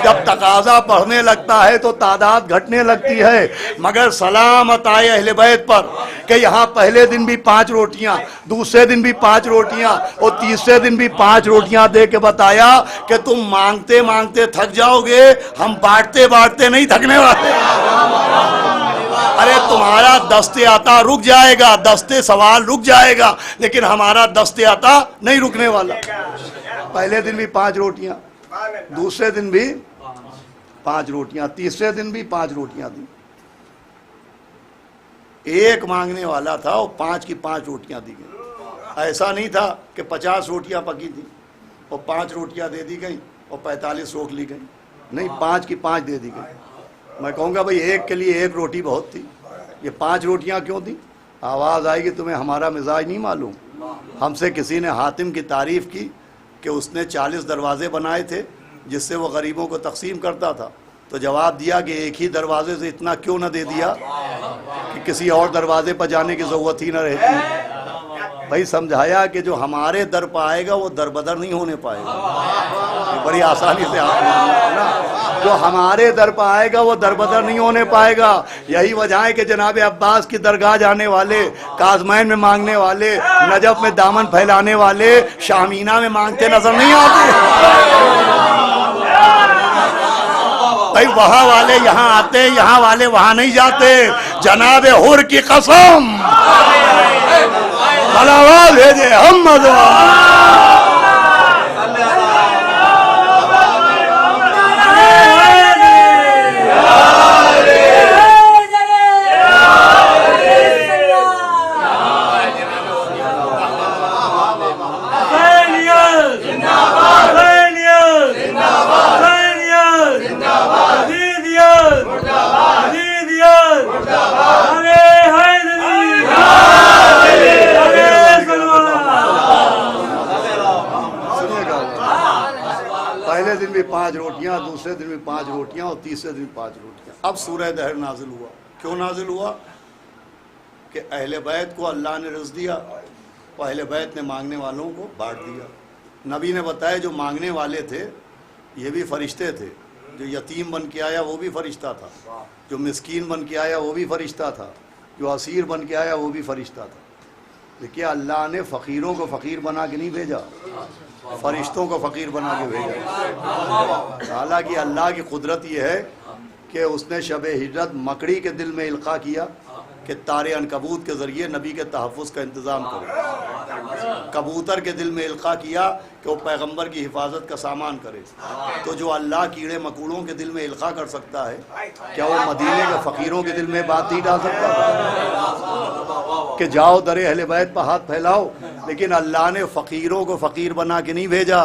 جب تقاضا بڑھنے لگتا ہے تو تعداد گھٹنے لگتی ہے۔ مگر سلامت آئے اہل بیت پر کہ یہاں پہلے دن بھی 5 روٹیاں، دوسرے دن بھی 5 روٹیاں اور تیسرے دن بھی 5 روٹیاں دے کے بتایا کہ تم مانگتے مانگتے تھک جاؤ گے، ہم بانٹتے بانٹتے نہیں تھکنے والے۔ ارے تمہارا دست عطا رک جائے گا، دست سوال رک جائے گا، لیکن ہمارا دست عطا نہیں رکنے والا۔ پہلے دن بھی 5 روٹیاں، دوسرے دن بھی 5 روٹیاں، تیسرے دن بھی 5 روٹیاں دی۔ ایک مانگنے والا تھا، وہ 5 کی 5 روٹیاں دی گئی۔ ایسا نہیں تھا کہ 50 روٹیاں پکی تھیں اور 5 روٹیاں دے دی گئیں اور 45 روک لی گئیں، نہیں 5 کی 5 دے دی گئی۔ میں کہوں گا بھئی ایک کے لیے 1 روٹی بہت تھی، یہ 5 روٹیاں کیوں تھیں؟ آواز آئے گی تمہیں ہمارا مزاج نہیں معلوم۔ ہم سے کسی نے حاتم کی تعریف کی کہ اس نے 40 دروازے بنائے تھے جس سے وہ غریبوں کو تقسیم کرتا تھا، تو جواب دیا کہ ایک ہی دروازے سے اتنا کیوں نہ دے دیا کہ کسی اور دروازے پر جانے کی ضرورت ہی نہ رہتی۔ بھائی سمجھایا کہ جو ہمارے در پر آئے گا وہ در بدر نہیں ہونے پائے گا، بڑی آسانی سے آپ نا، جو ہمارے در پر آئے گا وہ در بدر نہیں ہونے پائے گا۔ یہی وجہ ہے کہ جناب عباس کی درگاہ جانے والے، کاظمین میں مانگنے والے، نجف میں دامن پھیلانے والے شامینا میں مانگتے نظر نہیں آتے۔ بھائی وہاں والے یہاں آتے، یہاں والے وہاں نہیں جاتے۔ جناب حر کی قسم صلوات بھیجے محمد۔ پہلے دن بھی 5 روٹیاں، دوسرے دن بھی 5 روٹیاں اور تیسرے دن 5 روٹیاں۔ اب سورہ دہر نازل ہوا۔ کیوں نازل ہوا؟ کہ اہل بیت کو اللہ نے رزق دیا، اور اہل بیت نے مانگنے والوں کو بانٹ دیا۔ نبی نے بتایا جو مانگنے والے تھے یہ بھی فرشتے تھے، جو یتیم بن کے آیا وہ بھی فرشتہ تھا، جو مسکین بن کے آیا وہ بھی فرشتہ تھا، جو اسیر بن کے آیا وہ بھی فرشتہ تھا۔ دیکھیے اللہ نے فقیروں کو فقیر بنا کے نہیں بھیجا، فرشتوں کو فقیر بنا کے بھیجا۔ حالانکہ اللہ کی قدرت یہ ہے کہ اس نے شب ہجرت مکڑی کے دل میں القاء کیا کہ تارے عنکبوت کے ذریعے نبی کے تحفظ کا انتظام کرے، کبوتر کے دل میں القاء کیا کہ وہ پیغمبر کی حفاظت کا سامان کرے۔ تو جو اللہ کیڑے مکوڑوں کے دل میں القاء کر سکتا ہے، کیا وہ مدینے کے فقیروں کے دل میں بات نہیں ڈال سکتا کہ جاؤ در اہل بیت پر ہاتھ پھیلاؤ؟ لیکن اللہ نے فقیروں کو فقیر بنا کے نہیں بھیجا،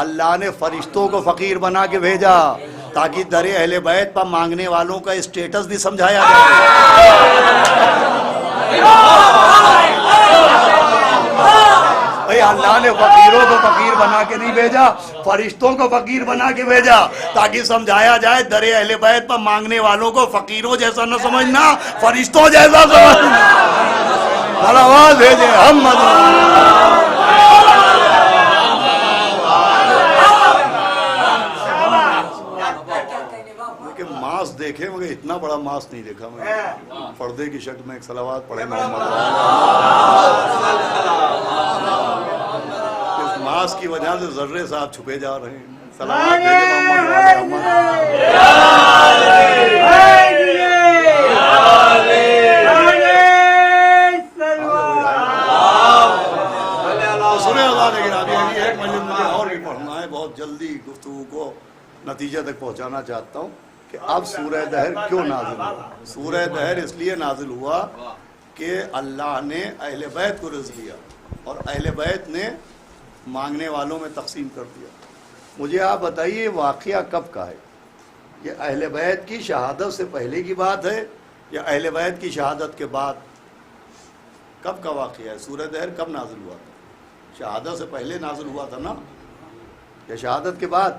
اللہ نے فرشتوں کو فقیر بنا کے بھیجا تاکہ در اہل بیت پر مانگنے والوں کا اسٹیٹس بھی سمجھایا جائے۔ اللہ نے فقیروں کو فقیر بنا کے نہیں بھیجا، فرشتوں کو فقیر بنا کے بھیجا تاکہ سمجھایا جائے در اہل بیت پر مانگنے والوں کو فقیروں جیسا نہ سمجھنا، فرشتوں جیسا سمجھنا۔ آواز بھیجے ہم ماس دیکھے مگر اتنا بڑا ماس نہیں دیکھا میں، پردے کی شکل میں ایک صلوات پڑھے محمد۔ اس ماس کی وجہ سے ذرے صاحب چھپے جا رہے ہیں، صلوات بھیجے محمد۔ سنیں اللہ نے گرامی، ایک مجلس مجھے اور بھی پڑھنا ہے، بہت جلدی گفتگو کو نتیجے تک پہنچانا چاہتا ہوں کہ اب سورہ دہر کیوں نازل ہوا؟ سورہ دہر اس لیے نازل ہوا کہ اللہ نے اہل بیت کو رزق دیا اور اہل بیت نے مانگنے والوں میں تقسیم کر دیا۔ مجھے آپ بتائیے واقعہ کب کا ہے؟ یہ اہل بیت کی شہادت سے پہلے کی بات ہے یا اہل بیت کی شہادت کے بعد؟ کب کا واقعہ ہے؟ سورہ دہر کب نازل ہوا تھا؟ شہادت سے پہلے نازل ہوا تھا نا یا شہادت کے بعد؟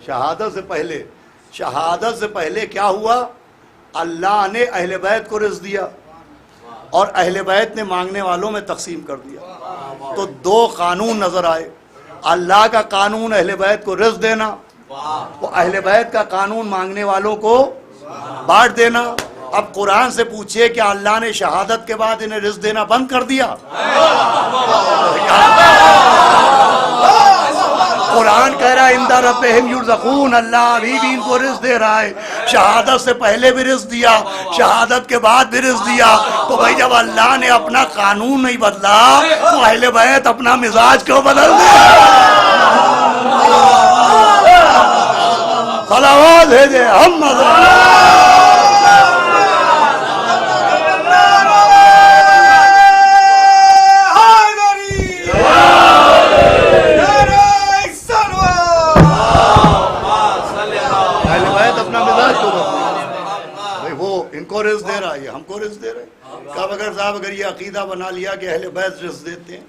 شہادت سے پہلے۔ شہادت سے پہلے کیا ہوا؟ اللہ نے اہل بیت کو رزق دیا اور اہل بیت نے مانگنے والوں میں تقسیم کر دیا۔ تو دو قانون نظر آئے، اللہ کا قانون اہل بیت کو رزق دینا، وہ اہل بیت کا قانون مانگنے والوں کو بانٹ دینا۔ اب قرآن سے پوچھئے کہ اللہ نے شہادت کے بعد انہیں رزق دینا بند کر دیا؟ قرآن کہہ رہا ہے عند ربہم یرزقون، اللہ ابھی بھی ان کو رزق دے رہا ہے، شہادت سے پہلے بھی رزق دیا، شہادت کے بعد بھی رزق دیا۔ تو بھائی جب اللہ نے اپنا قانون نہیں بدلا تو اہل بیت اپنا مزاج کیوں بدل دیا؟ صلوات بھیجے ہم کو رزق دے رہا ہے، ہم کو رزق دے رہے ہیں۔ کہا اگر صاحب اگر یہ عقیدہ بنا لیا کہ اہل بیت رزق دیتے ہیں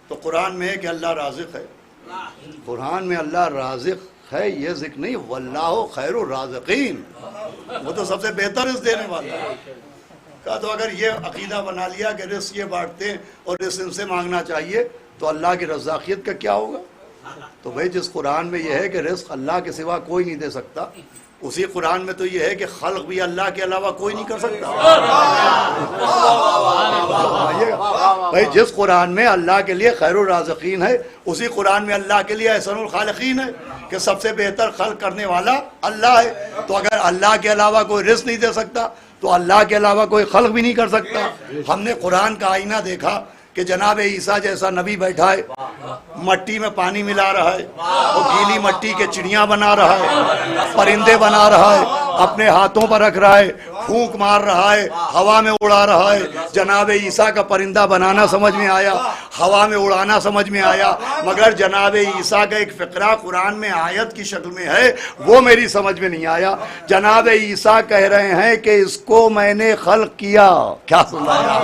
تو قرآن میں ہے کہ اللہ رازق ہے، قرآن میں اللہ رازق ہے، یہ ذکر نہیں واللہ خیر الرازقین، وہ تو سب سے بہتر رزق دینے والا ہے۔ کہا تو اگر یہ عقیدہ بنا لیا کہ رزق یہ بانٹتے ہیں اور رزق ان سے مانگنا چاہیے تو اللہ کی رزاقیت کا کیا ہوگا؟ تو بھائی جس قرآن میں یہ ہے کہ رزق اللہ کے سوا کوئی نہیں دے سکتا، اسی قرآن میں تو یہ ہے کہ خلق بھی اللہ کے علاوہ کوئی نہیں کر سکتا۔ بھائی جس قرآن میں اللہ کے لیے خیر الرازقین ہے، اسی قرآن میں اللہ کے لیے احسن الخالقین ہے کہ سب سے بہتر خلق کرنے والا اللہ ہے۔ تو اگر اللہ کے علاوہ کوئی رزق نہیں دے سکتا تو اللہ کے علاوہ کوئی خلق بھی نہیں کر سکتا۔ ہم نے قرآن کا آئینہ دیکھا کہ جناب عیسیٰ جیسا نبی بیٹھا ہے، مٹی میں پانی ملا رہا ہے، وہ گیلی مٹی کے چڑیاں بنا رہا ہے، پرندے بنا رہا ہے، اپنے ہاتھوں پر رکھ رہا ہے، پھونک مار رہا ہے، ہوا میں اڑا رہا ہے۔ جناب عیسیٰ کا پرندہ بنانا سمجھ میں آیا، ہوا میں اڑانا سمجھ میں آیا، مگر جناب عیسیٰ کا ایک فقرہ قرآن میں آیت کی شکل میں ہے، وہ میری سمجھ میں نہیں آیا۔ جناب عیسیٰ کہہ رہے ہیں کہ اس کو میں نے خلق کیا، کیا سنایا؟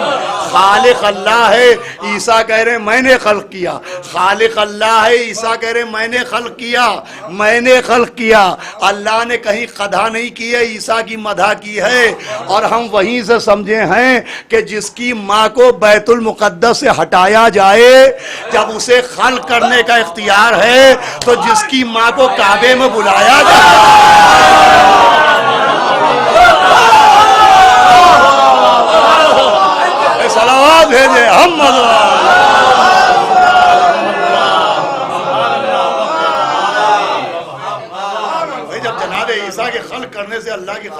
خالق اللہ ہے، عیسیٰ کہہ رہے ہیں میں نے خلق کیا۔ خالق اللہ ہے، عیسیٰ کہہ رہے ہیں میں نے خلق کیا، میں نے خلق کیا۔ اللہ نے کہیں قدح نہیں کی ہے، عیسیٰ کی مدح کی ہے۔ اور ہم وہیں سے سمجھے ہیں کہ جس کی ماں کو بیت المقدس سے ہٹایا جائے، جب اسے خلق کرنے کا اختیار ہے تو جس کی ماں کو کعبے میں بلایا جائے۔ صلوات بھیجے ہم جب جناب عیسیٰ کے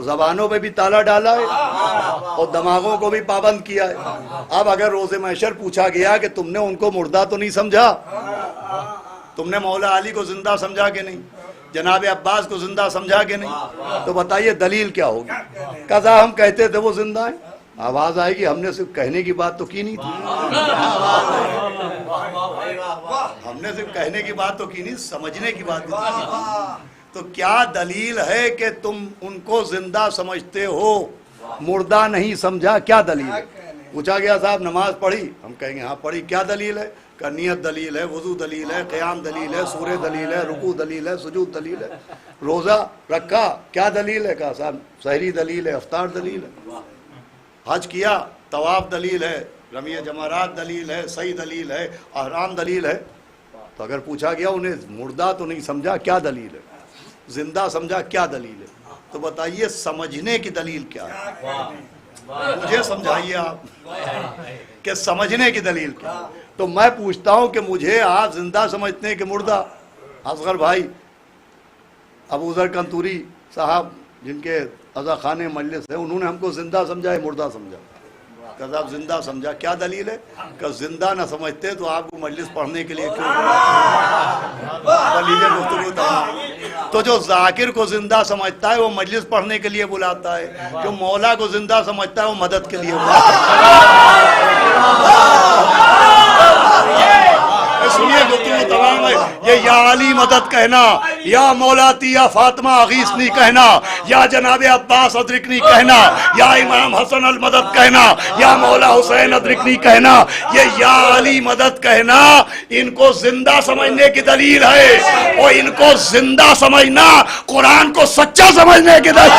زبانوں پہ بھی تالا ڈالا ہے اور دماغوں کو بھی پابند کیا ہے۔ اب اگر روز محشر پوچھا گیا کہ تم نے ان کو مردہ تو نہیں سمجھا، تم نے مولا علی کو زندہ سمجھا کہ نہیں، جناب عباس کو زندہ سمجھا کہ نہیں، تو بتائیے دلیل کیا ہوگی؟ کہا ہم کہتے تھے وہ زندہ ہیں، آواز آئے گی ہم نے صرف کہنے کی بات تو کی نہیں تھی، ہم نے صرف کہنے کی بات تو کی نہیں، سمجھنے کی بات بھی تھی۔ تو کیا دلیل ہے کہ تم ان کو زندہ سمجھتے ہو، مردہ نہیں سمجھا؟ کیا دلیل ہے؟ پوچھا گیا صاحب نماز پڑھی، ہم کہیں گے ہاں پڑھی، کیا دلیل ہے؟ کہ نیت دلیل ہے، وضو دلیل ہے، قیام دلیل ہے، سورہ دلیل ہے، رکوع دلیل ہے، سجود دلیل ہے۔ روزہ رکھا، کیا دلیل ہے؟ کہا صاحب سحری دلیل ہے، افطار دلیل ہے۔ حج کیا، طواف دلیل ہے، رمی جمرات دلیل ہے، سعی دلیل ہے، احرام دلیل ہے۔ تو اگر پوچھا گیا انہیں مردہ تو نہیں سمجھا، کیا دلیل ہے؟ زندہ سمجھا، کیا دلیل ہے؟ تو بتائیے سمجھنے کی دلیل کیا ہے؟ مجھے سمجھائیے آپ کہ سمجھنے کی دلیل کیا ہے؟ تو میں پوچھتا ہوں کہ مجھے آپ زندہ سمجھتے ہیں کہ مردہ؟ اصغر بھائی ابو ذر کنتوری صاحب جن کے عزا خانے مجلس ہے، انہوں نے ہم کو زندہ سمجھا ہے مردہ سمجھا؟ کہ صاحب زندہ سمجھا، کیا دلیل ہے؟ کہ زندہ نہ سمجھتے تو آپ کو مجلس پڑھنے کے لیے کیوں؟ دلیل گفتگو تمام۔ تو جو ذاکر کو زندہ سمجھتا ہے وہ مجلس پڑھنے کے لیے بلاتا ہے، جو مولا کو زندہ سمجھتا ہے وہ مدد کے لیے بلاتا ہے۔ سنیے گفتگو تمام ہے۔ یہ یا علی مدد کہنا، یا مولاتی یا فاطمہ اغیثنی کہنا، یا جناب عباس ادرکنی کہنا، یا امام حسن المدد کہنا، یا مولا حسین ادرکنی کہنا، یہ یا علی مدد کہنا ان کو زندہ سمجھنے کی دلیل ہے، اور ان کو زندہ سمجھنا قرآن کو سچا سمجھنے کی دلیل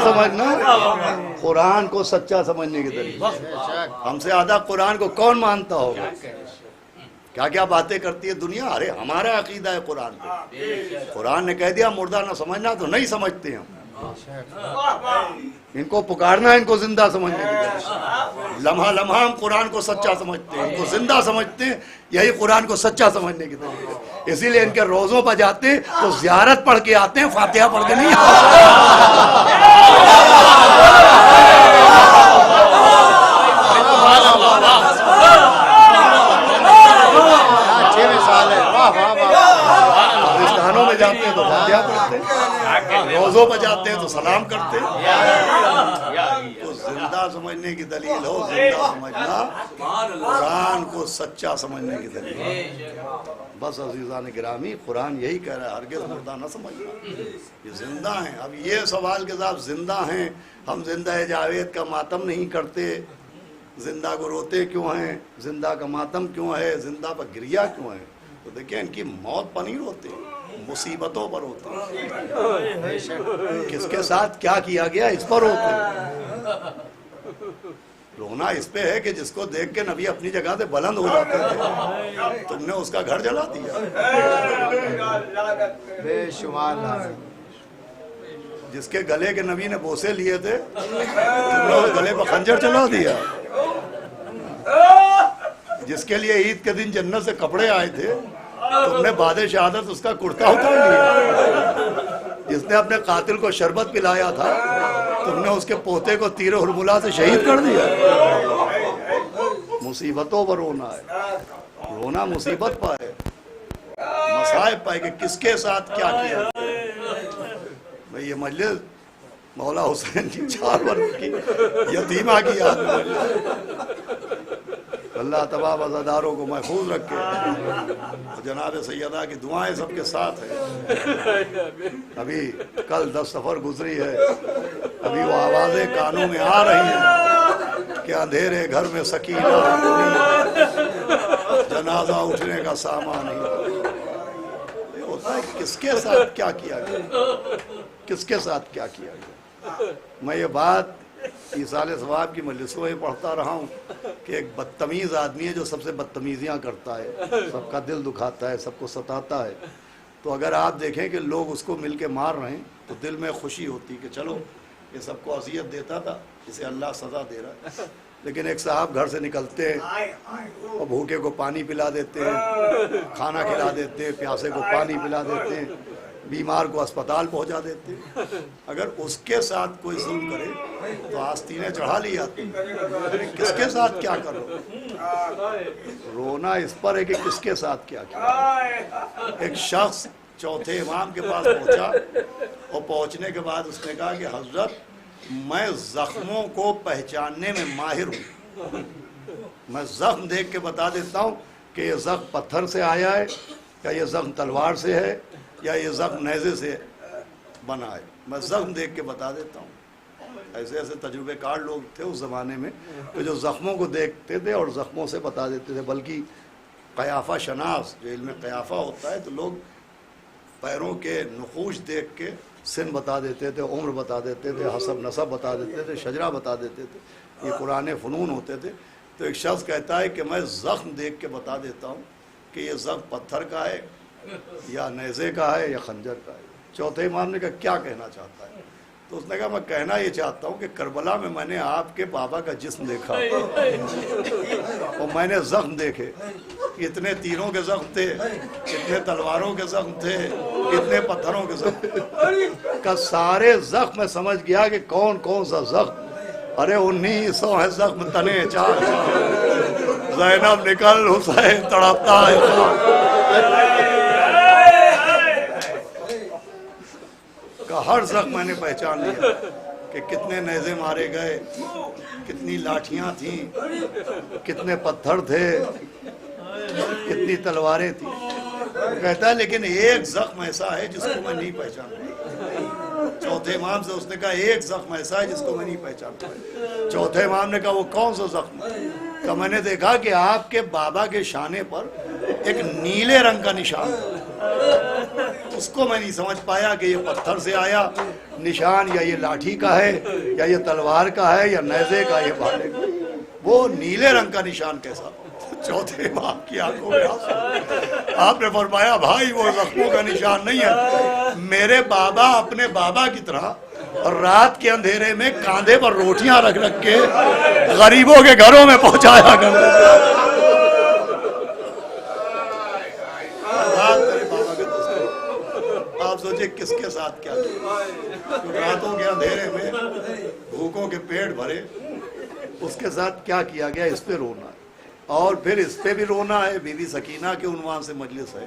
سمجھنا قرآن کو سچا سمجھنے کی دلیل۔ ہم سے آدھا قرآن کو کون مانتا ہوگا؟ کیا کیا باتیں کرتی ہے دنیا، ارے ہمارا عقیدہ ہے قرآن پہ، قرآن نے کہہ دیا مردہ نہ سمجھنا تو نہیں سمجھتے ہم، ان کو پکارنا ہے ان کو زندہ سمجھنے کی دلیل۔ لمحہ لمحہ ہم قرآن کو سچا سمجھتے ہیں، ان کو زندہ سمجھتے ہیں، یہی قرآن کو سچا سمجھنے کی دلیل ہے۔ اسی لیے ان کے روزوں پر جاتے ہیں تو زیارت پڑھ کے آتے ہیں، فاتحہ پڑھ کے نہیں قبرستانوں میں جاتے ہیں تو فاتحہ پڑھتے ہیں، روزوں پر جاتے ہیں تو سلام کرتے ہیں۔ تو زندہ سمجھنے کی دلیل ہو، زندہ سمجھنا قرآن کو سچا سمجھنے کی دلیل۔ بس عزیزان گرامی قرآن یہی کہہ رہا ہے، ہرگز مردہ نہ سمجھنا، یہ زندہ ہیں۔ اب یہ سوال کے ساتھ زندہ ہیں، ہم زندہ جاوید کا ماتم نہیں کرتے، زندہ کو روتے کیوں ہیں، زندہ کا ماتم کیوں ہے، زندہ پر گریہ کیوں ہے؟ تو دیکھیں ان کی موت پر نہیں روتے، مصیبتوں پر ہوتے ہیں، کس کے ساتھ کیا کیا گیا اس پر روتے ہیں۔ رونا اس پہ ہے کہ جس کو دیکھ کے نبی اپنی جگہ سے بلند ہو جاتے تھے، تم نے اس کا گھر جلا دیا۔ بے شمار جس کے گلے کے نبی نے بوسے لیے تھے، تم نے اس گلے پر خنجر چلا دیا۔ جس کے لیے عید کے دن جنت سے کپڑے آئے تھے، تم نے بعد شہادت اس کا کرتا اتار لیا۔ جس نے اپنے قاتل کو شربت پلایا تھا، تم نے اس کے پوتے کو تیر حرملہ سے شہید کر دیا۔ مصیبتوں پر رونا ہے، رونا مصیبت پہ ہے، مصائب پہ کہ کس کے ساتھ کیا کیا۔ یہ مجلس مولا حسین کی 4 برس کی یتیمہ کی یاد میں، اللہ تمام عزاداروں کو محفوظ رکھے، جناب سیدہ کی دعائیں سب کے ساتھ ہیں۔ ابھی کل 10 سفر گزری ہے، ابھی وہ آوازیں کانوں میں آ رہی ہیں کہ اندھیرے گھر میں سکینہ جنازہ اٹھنے کا سامان نہیں ہوتا ہے۔ کس کے ساتھ کیا کیا گیا، کس کے ساتھ کیا کیا گیا۔ میں یہ بات ایصال ثواب کی مجلسوں میں پڑھتا رہا ہوں کہ ایک بدتمیز آدمی ہے جو سب سے بدتمیزیاں کرتا ہے، سب کا دل دکھاتا ہے، سب کو ستاتا ہے. تو اگر آپ دیکھیں کہ لوگ اس کو مل کے مار رہے ہیں تو دل میں خوشی ہوتی کہ چلو یہ سب کو اذیت دیتا تھا، اسے اللہ سزا دے رہا ہے. لیکن ایک صاحب گھر سے نکلتے ہیں اور بھوکے کو پانی پلا دیتے ہیں، کھانا کھلا دیتے ہیں، پیاسے کو پانی پلا دیتے ہیں، بیمار کو اسپتال پہنچا دیتے ہیں. اگر اس کے ساتھ کوئی ظلم کرے تو آستینیں چڑھا لی جاتی ہیں. کس کے ساتھ کیا کرو؟ رونا اس پر ہے کہ کس کے ساتھ کیا کیا. ایک شخص چوتھے امام کے پاس پہنچا اور پہنچنے کے بعد اس نے کہا کہ حضرت میں زخموں کو پہچاننے میں ماہر ہوں، میں زخم دیکھ کے بتا دیتا ہوں کہ یہ زخم پتھر سے آیا ہے یا یہ زخم تلوار سے ہے یا یہ زخم نیزے سے بنا ہے، میں زخم دیکھ کے بتا دیتا ہوں. ایسے ایسے تجربے کار لوگ تھے اس زمانے میں کہ جو زخموں کو دیکھتے تھے اور زخموں سے بتا دیتے تھے. بلکہ قیافہ شناس، جو علم قیافہ ہوتا ہے، تو لوگ پیروں کے نقوش دیکھ کے سن بتا دیتے تھے، عمر بتا دیتے تھے، حسب نسب بتا دیتے تھے، شجرہ بتا دیتے تھے. یہ پرانے فنون ہوتے تھے. تو ایک شخص کہتا ہے کہ میں زخم دیکھ کے بتا دیتا ہوں کہ یہ زخم پتھر کا ہے یا نیزے کا ہے یا خنجر کا ہے. چوتھے امام نے کہا کیا کہنا چاہتا ہے؟ تو اس نے کہا میں کہنا یہ چاہتا ہوں کہ کربلا میں نے آپ کے بابا کا جسم دیکھا اور میں نے زخم دیکھے. اتنے تیروں کے زخم تھے، اتنے تلواروں کے زخم تھے، اتنے پتھروں کے زخم کا سارے زخم میں سمجھ گیا کہ کون کون سا زخم. ارے 1900 ہے زخم تنے چار، زینب نکل حسین تڑپتا ہے. ہر زخم میں نے پہچان لیا کہ کتنے نیزے مارے گئے، کتنی لاٹھیاں تھیں، کتنے پتھر تھے، کتنی تلواریں تھیں. کہتا ہے لیکن ایک زخم ایسا ہے جس کو میں نہیں پہچان پایا. چوتھے امام سے اس نے کہا ایک زخم ایسا ہے جس کو میں نہیں پہچان پایا. چوتھے امام نے کہا وہ کون سا زخم ہے؟ کہ میں نے دیکھا کہ آپ کے بابا کے شانے پر ایک نیلے رنگ کا نشان ہے. اس کو میں نہیں سمجھ پایا کہ یہ پتھر سے آیا نشان یا یہ لاٹھی کا ہے یا یہ تلوار کا ہے یا نیزے کا، یہ بھالے کا. وہ نیلے رنگ کا نشان کیسا؟ چوتھے امام کی آنکھوں میں آنسو. آپ نے فرمایا بھائی وہ زخموں کا نشان نہیں ہے، میرے بابا اپنے بابا کی طرح رات کے اندھیرے میں کاندھے پر روٹیاں رکھ رکھ کے غریبوں کے گھروں میں پہنچایا کرتے. آپ سوچے کس کے ساتھ کیا کیا. راتوں کے اندھیرے میں بھوکوں کے پیٹ بھرے، اس کے ساتھ کیا کیا گیا. اس پہ رونا ہے. اور پھر اس پہ بھی رونا ہے. بی بی سکینہ کے عنوان سے مجلس ہے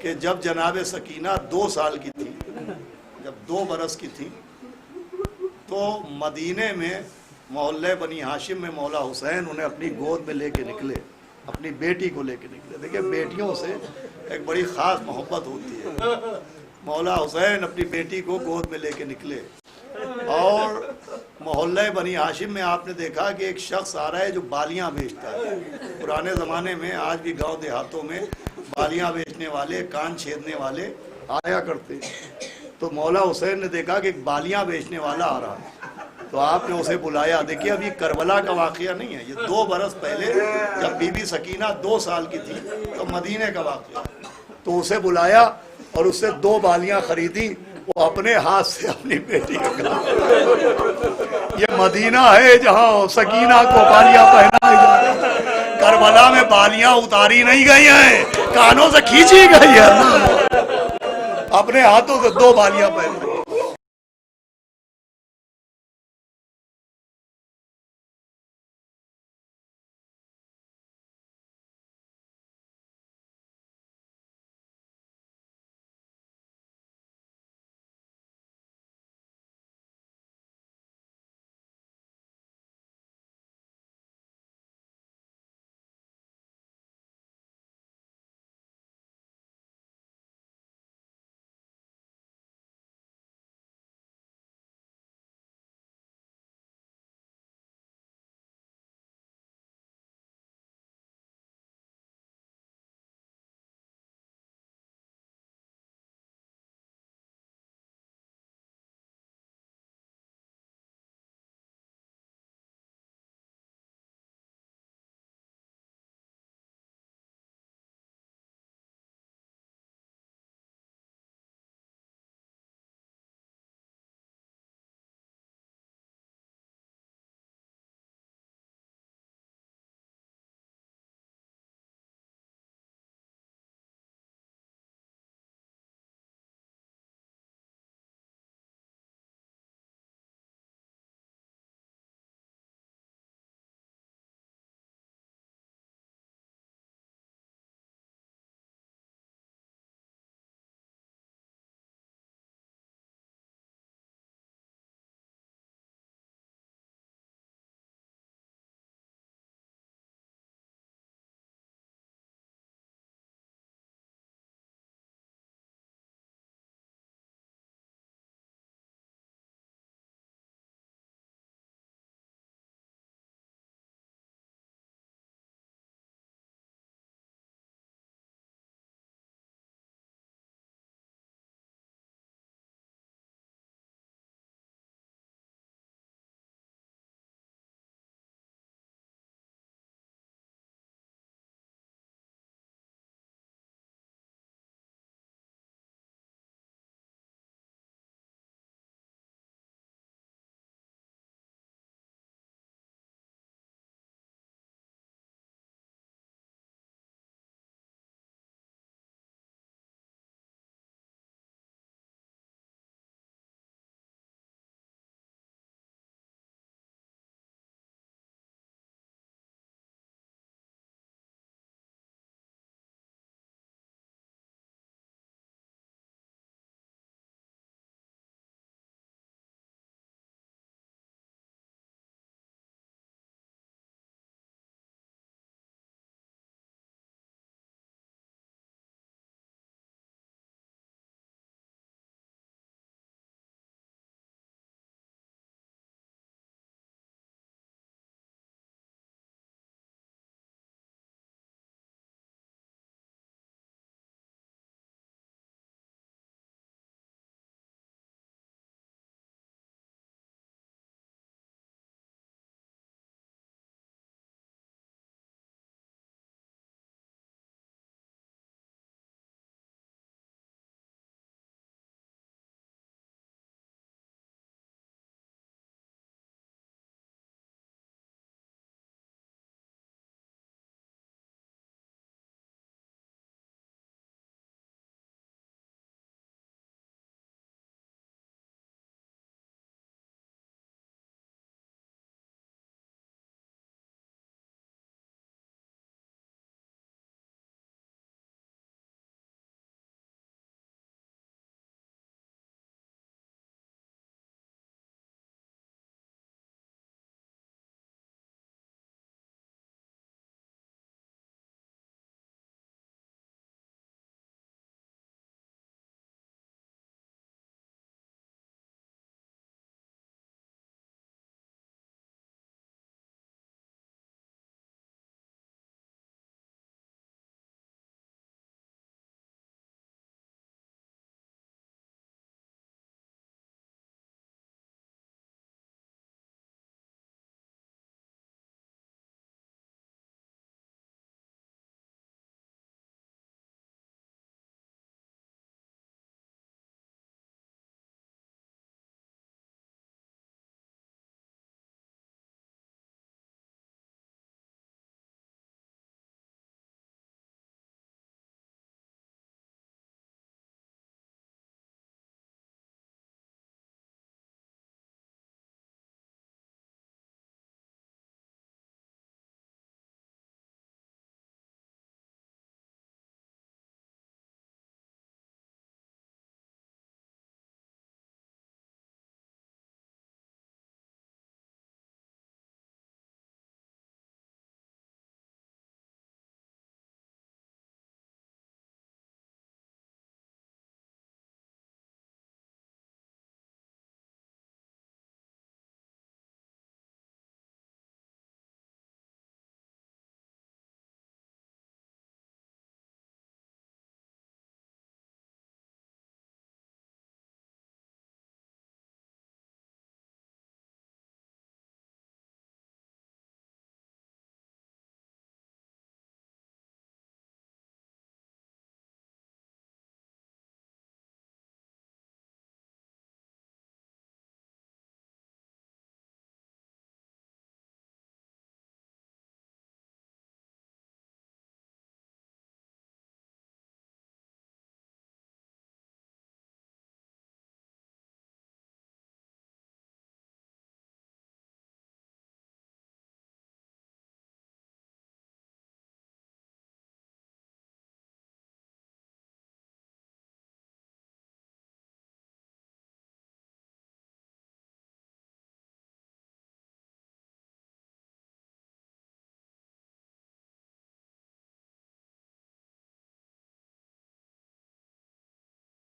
کہ جب جناب سکینہ 2 سال کی تھی، جب 2 برس کی تھی، تو مدینے میں محلہ بنی ہاشم میں مولا حسین انہیں اپنی گود میں لے کے نکلے، اپنی بیٹی کو لے کے نکلے. دیکھیں بیٹیوں سے ایک بڑی خاص محبت ہوتی ہے. مولا حسین اپنی بیٹی کو گود میں لے کے نکلے اور محلہ بنی ہاشم میں آپ نے دیکھا کہ ایک شخص آ رہا ہے جو بالیاں بیچتا ہے. پرانے زمانے میں آج بھی گاؤں دیہاتوں میں بالیاں بیچنے والے، کان چھیدنے والے آیا کرتے. تو مولا حسین نے دیکھا کہ ایک بالیاں بیچنے والا آ رہا ہے. تو آپ نے اسے بلایا. دیکھیے اب یہ کربلا کا واقعہ نہیں ہے، یہ 2 برس پہلے جب بی بی سکینہ 2 سال کی تھی تو مدینے کا واقعہ. تو اسے بلایا اور اس سے 2 بالیاں خریدی. وہ اپنے ہاتھ سے اپنی بیٹی کو کہا یہ مدینہ ہے جہاں سکینہ کو بالیاں پہنائی جا رہی ہیں. کربلا میں بالیاں اتاری نہیں گئی ہیں، کانوں سے کھینچی گئی ہے. اپنے ہاتھوں سے 2 بالیاں پہنائی.